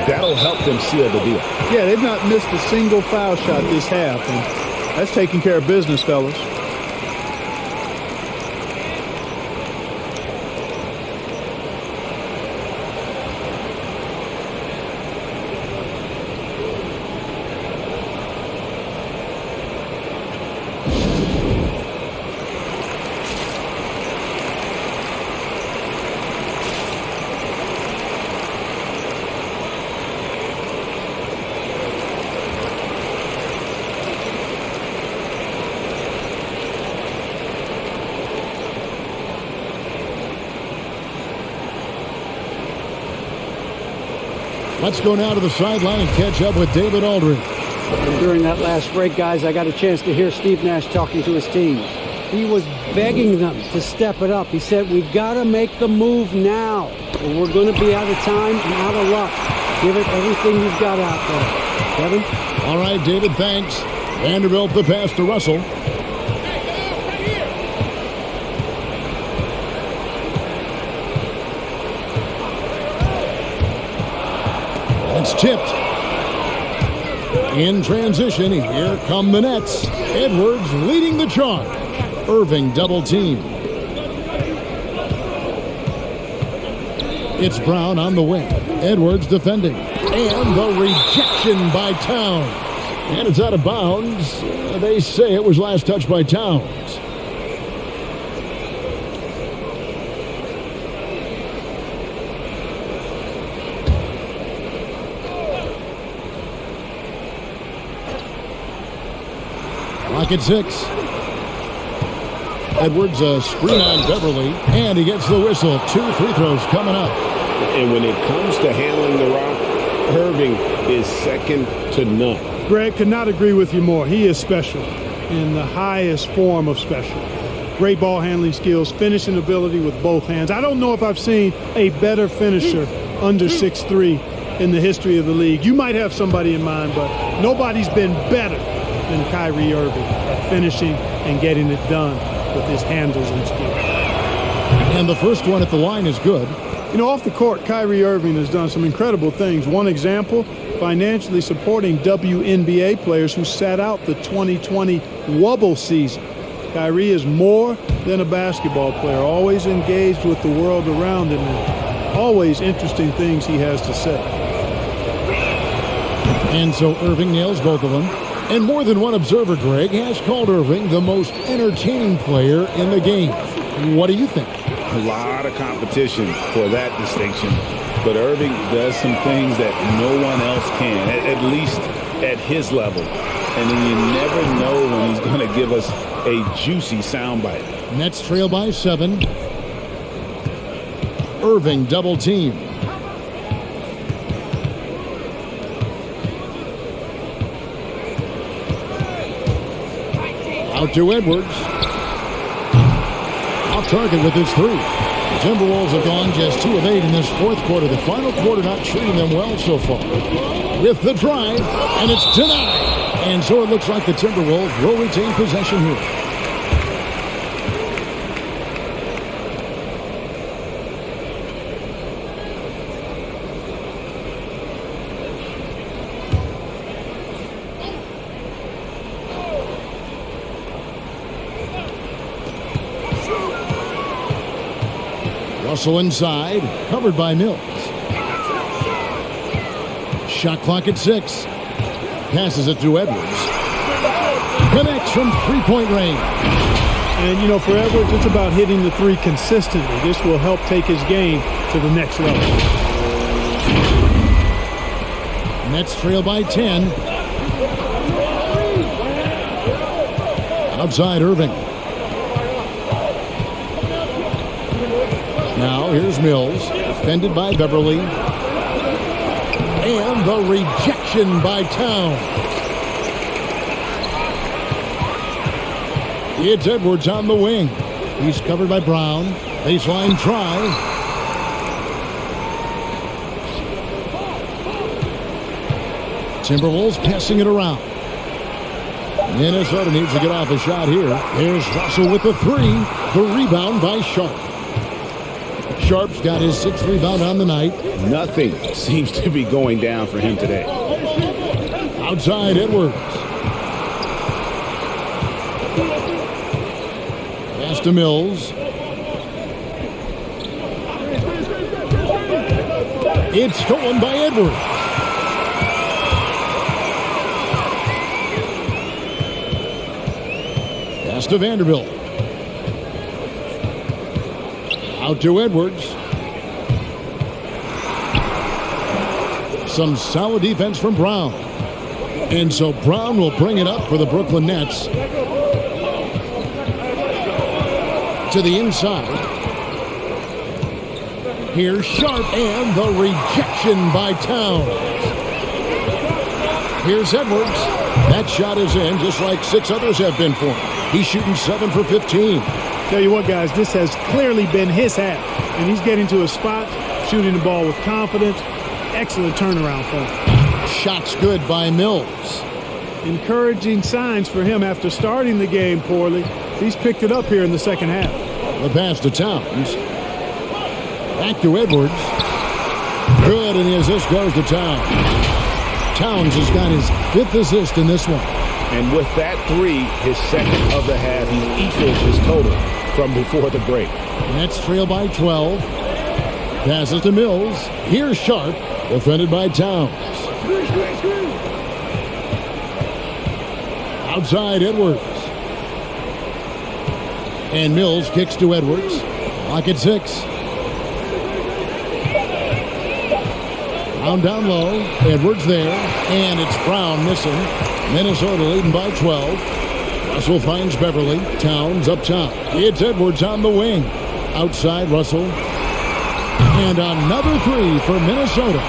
that'll help them seal the deal. Yeah, they've not missed a single foul shot this half, and that's taking care of business, fellas. Let's go now to the sideline and catch up with David Aldridge. And during that last break, guys, I got a chance to hear Steve Nash talking to his team. He was begging them to step it up. He said, we've got to make the move now, or we're going to be out of time and out of luck. Give it everything you've got out there. Kevin? All right, David, thanks. Vanderbilt the pass to Russell. It's tipped. In transition, here come the Nets. Edwards leading the charge. Irving double team. It's Brown on the wing. Edwards defending. And the rejection by Towns. And it's out of bounds. They say it was last touched by Towns. Clock at 6. Edwards a screen on Beverly, and he gets the whistle. 2 free throws coming up. And when it comes to handling the rock, Irving is second to none. Greg, could not agree with you more. He is special in the highest form of special. Great ball handling skills, finishing ability with both hands. I don't know if I've seen a better finisher under 6'3" in the history of the league. You might have somebody in mind, but nobody's been better than Kyrie Irving at finishing and getting it done with his handles and skills. And the first one at the line is good. You know, off the court, Kyrie Irving has done some incredible things. One example, financially supporting WNBA players who sat out the 2020 Wubble season. Kyrie is more than a basketball player, always engaged with the world around him, and always interesting things he has to say. And so Irving nails both of them. And more than one observer, Greg, has called Irving the most entertaining player in the game. What do you think? A lot of competition for that distinction. But Irving does some things that no one else can, at least at his level. And then you never know when he's going to give us a juicy soundbite. Nets trail by 7. Irving double team. Out to Edwards. Off target with his 3. The Timberwolves have gone just 2 of 8 in this fourth quarter. The final quarter not treating them well so far. With the drive, and it's denied. And so it looks like the Timberwolves will retain possession here. Russell inside, covered by Mills. Shot clock at 6. Passes it to Edwards. Connects from three-point range. And, you know, for Edwards, it's about hitting the 3 consistently. This will help take his game to the next level. Nets trail by 10. Outside Irving. Now here's Mills, defended by Beverly. And the rejection by Towns. It's Edwards on the wing. He's covered by Brown. Baseline try. Timberwolves passing it around. Minnesota needs to get off a shot here. There's Russell with the 3. The rebound by Sharp. Sharp's got his 6th rebound on the night. Nothing seems to be going down for him today. Outside Edwards. Pass to Mills. It's stolen by Edwards. Pass to Vanderbilt. Out to Edwards. Some solid defense from Brown. And so Brown will bring it up for the Brooklyn Nets. To the inside. Here's Sharp and the rejection by Towns. Here's Edwards. That shot is in just like 6 others have been for him. He's shooting 7 for 15. Tell you what, guys, this has clearly been his half. And he's getting to a spot, shooting the ball with confidence. Excellent turnaround for him. Shots good by Mills. Encouraging signs for him after starting the game poorly. He's picked it up here in the second half. The pass to Towns. Back to Edwards. Good, and the assist goes to Towns. Towns has got his 5th assist in this one. And with that 3, his 2nd of the half, he equals his total from before the break. Nets trail by 12. Passes to Mills. Here's Sharp, defended by Towns. Outside Edwards. And Mills kicks to Edwards. Clock at 6. Brown down low. Edwards there. And it's Brown missing. Minnesota leading by 12. Russell finds Beverly. Towns up top. It's Edwards on the wing. Outside Russell. And another 3 for Minnesota.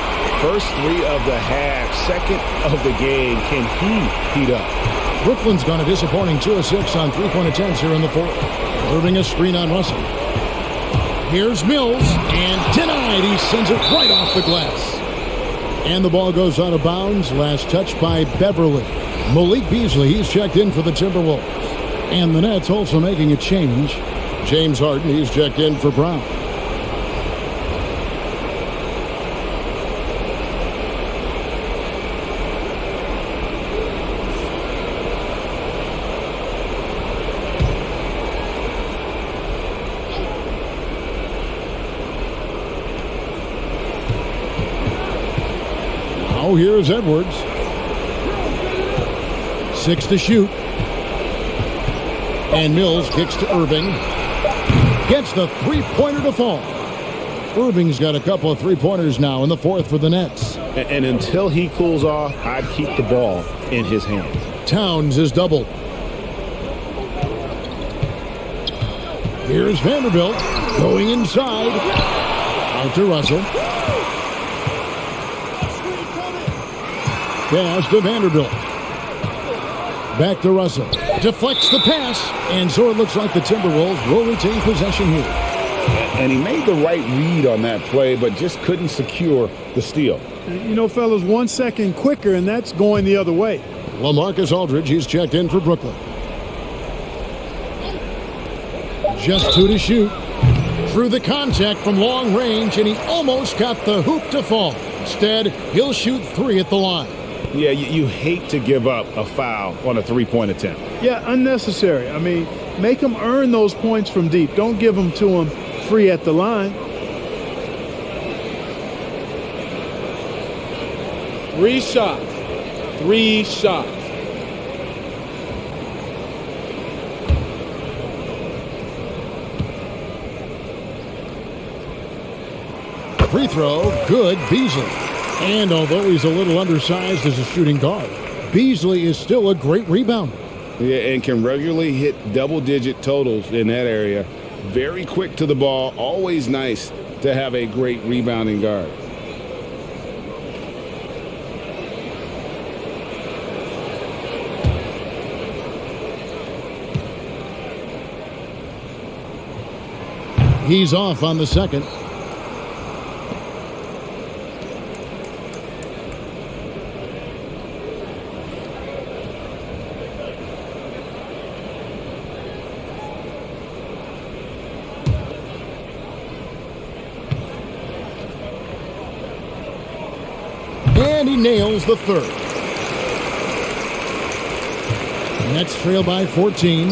First 3 of the half. 2nd of the game. Can he heat up? Brooklyn's gone a disappointing 2 of 6 on 3-point attempts here in the 4th. Irving a screen on Russell. Here's Mills. And denied. He sends it right off the glass. And the ball goes out of bounds. Last touch by Beverly. Malik Beasley, he's checked in for the Timberwolves. And the Nets also making a change. James Harden, he's checked in for Brown. Now here's Edwards. 6 to shoot. And Mills kicks to Irving. Gets the three-pointer to fall. Irving's got a couple of three-pointers now in the fourth for the Nets. And until he cools off, I'd keep the ball in his hands. Towns is doubled. Here's Vanderbilt going inside. Out to Russell. Pass to Vanderbilt. Back to Russell. Deflects the pass. And so it looks like the Timberwolves will retain possession here. And he made the right read on that play, but just couldn't secure the steal. You know, fellas, 1 second quicker, and that's going the other way. LaMarcus Aldridge, he's checked in for Brooklyn. Just 2 to shoot. Through the contact from long range, and he almost got the hoop to fall. Instead, he'll shoot 3 at the line. Yeah, you hate to give up a foul on a three-point attempt. Yeah, unnecessary. I mean, make them earn those points from deep. Don't give them to them free at the line. Three shots. Free throw, good, Beasley. And although he's a little undersized as a shooting guard, Beasley is still a great rebounder. Yeah, and can regularly hit double-digit totals in that area. Very quick to the ball. Always nice to have a great rebounding guard. He's off on the second. And he nails the third. Nets trail by 14.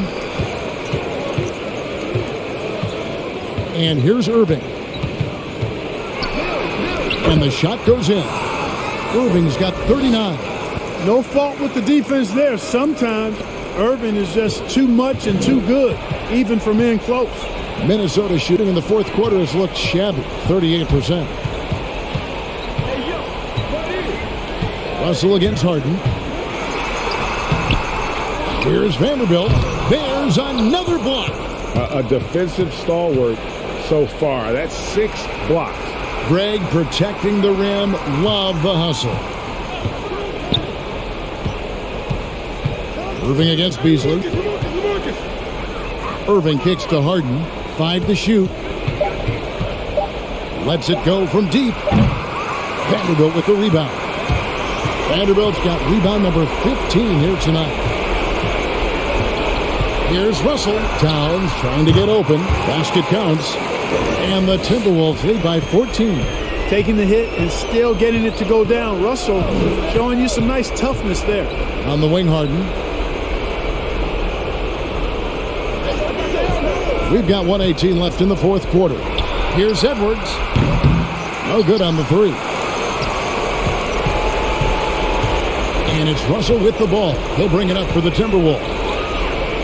And here's Irving. And the shot goes in. Irving's got 39. No fault with the defense there. Sometimes Irving is just too much and too good, even from in close. Minnesota shooting in the fourth quarter has looked shabby, 38%. Russell against Harden. Here's Vanderbilt. There's another block. A defensive stalwart so far. That's 6 blocks. Greg protecting the rim. Love the hustle. Irving against Beasley. Irving kicks to Harden. 5 to shoot. Lets it go from deep. Vanderbilt with the rebound. Vanderbilt's got rebound number 15 here tonight. Here's Russell. Towns trying to get open. Basket counts. And the Timberwolves lead by 14. Taking the hit and still getting it to go down. Russell showing you some nice toughness there. On the wing, Harden. We've got 1:18 left in the fourth quarter. Here's Edwards. No good on the three. And it's Russell with the ball. He'll bring it up for the Timberwolves.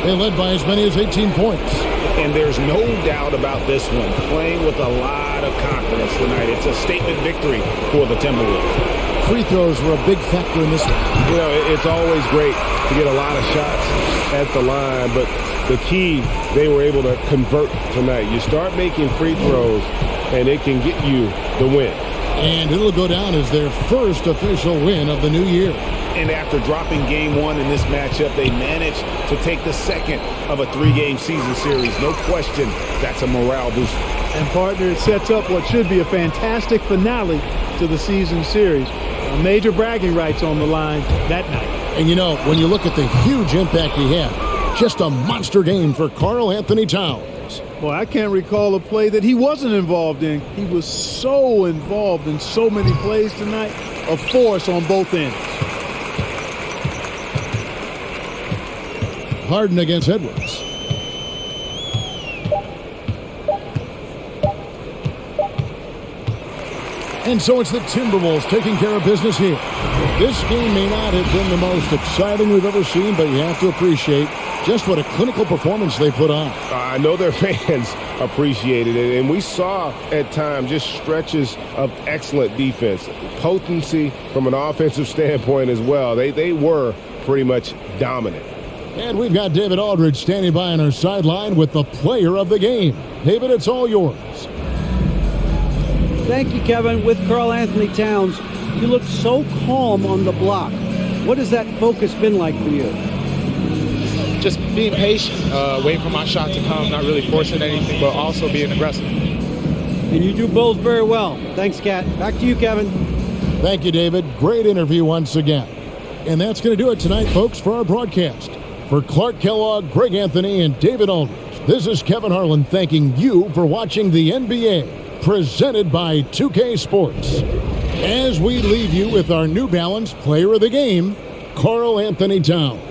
They led by as many as 18 points. And there's no doubt about this one. Playing with a lot of confidence tonight. It's a statement victory for the Timberwolves. Free throws were a big factor in this one. You know, it's always great to get a lot of shots at the line, but the key, they were able to convert tonight. You start making free throws, and it can get you the win. And it'll go down as their first official win of the new year. And after dropping game one in this matchup, they managed to take the second of a 3-game season series. No question, that's a morale booster. And partner, it sets up what should be a fantastic finale to the season series. Major bragging rights on the line that night. And you know, when you look at the huge impact he had, just a monster game for Karl Anthony Towns. Well, I can't recall a play that he wasn't involved in. He was so involved in so many plays tonight, a force on both ends. Harden against Edwards. And so it's the Timberwolves taking care of business here. This game may not have been the most exciting we've ever seen, but you have to appreciate just what a clinical performance they put on. I know their fans appreciated it, and we saw at times just stretches of excellent defense, potency from an offensive standpoint as well. They were pretty much dominant. And we've got David Aldridge standing by on our sideline with the player of the game. David, it's all yours. Thank you, Kevin. With Karl Anthony Towns, you look so calm on the block. What has that focus been like for you? Just being patient, waiting for my shot to come, not really forcing anything, but also being aggressive. And you do both very well. Thanks, Kat. Back to you, Kevin. Thank you, David. Great interview once again. And that's going to do it tonight, folks, for our broadcast. For Clark Kellogg, Greg Anthony, and David Aldridge, this is Kevin Harlan thanking you for watching the NBA, presented by 2K Sports. As we leave you with our New Balance Player of the Game, Karl Anthony Towns.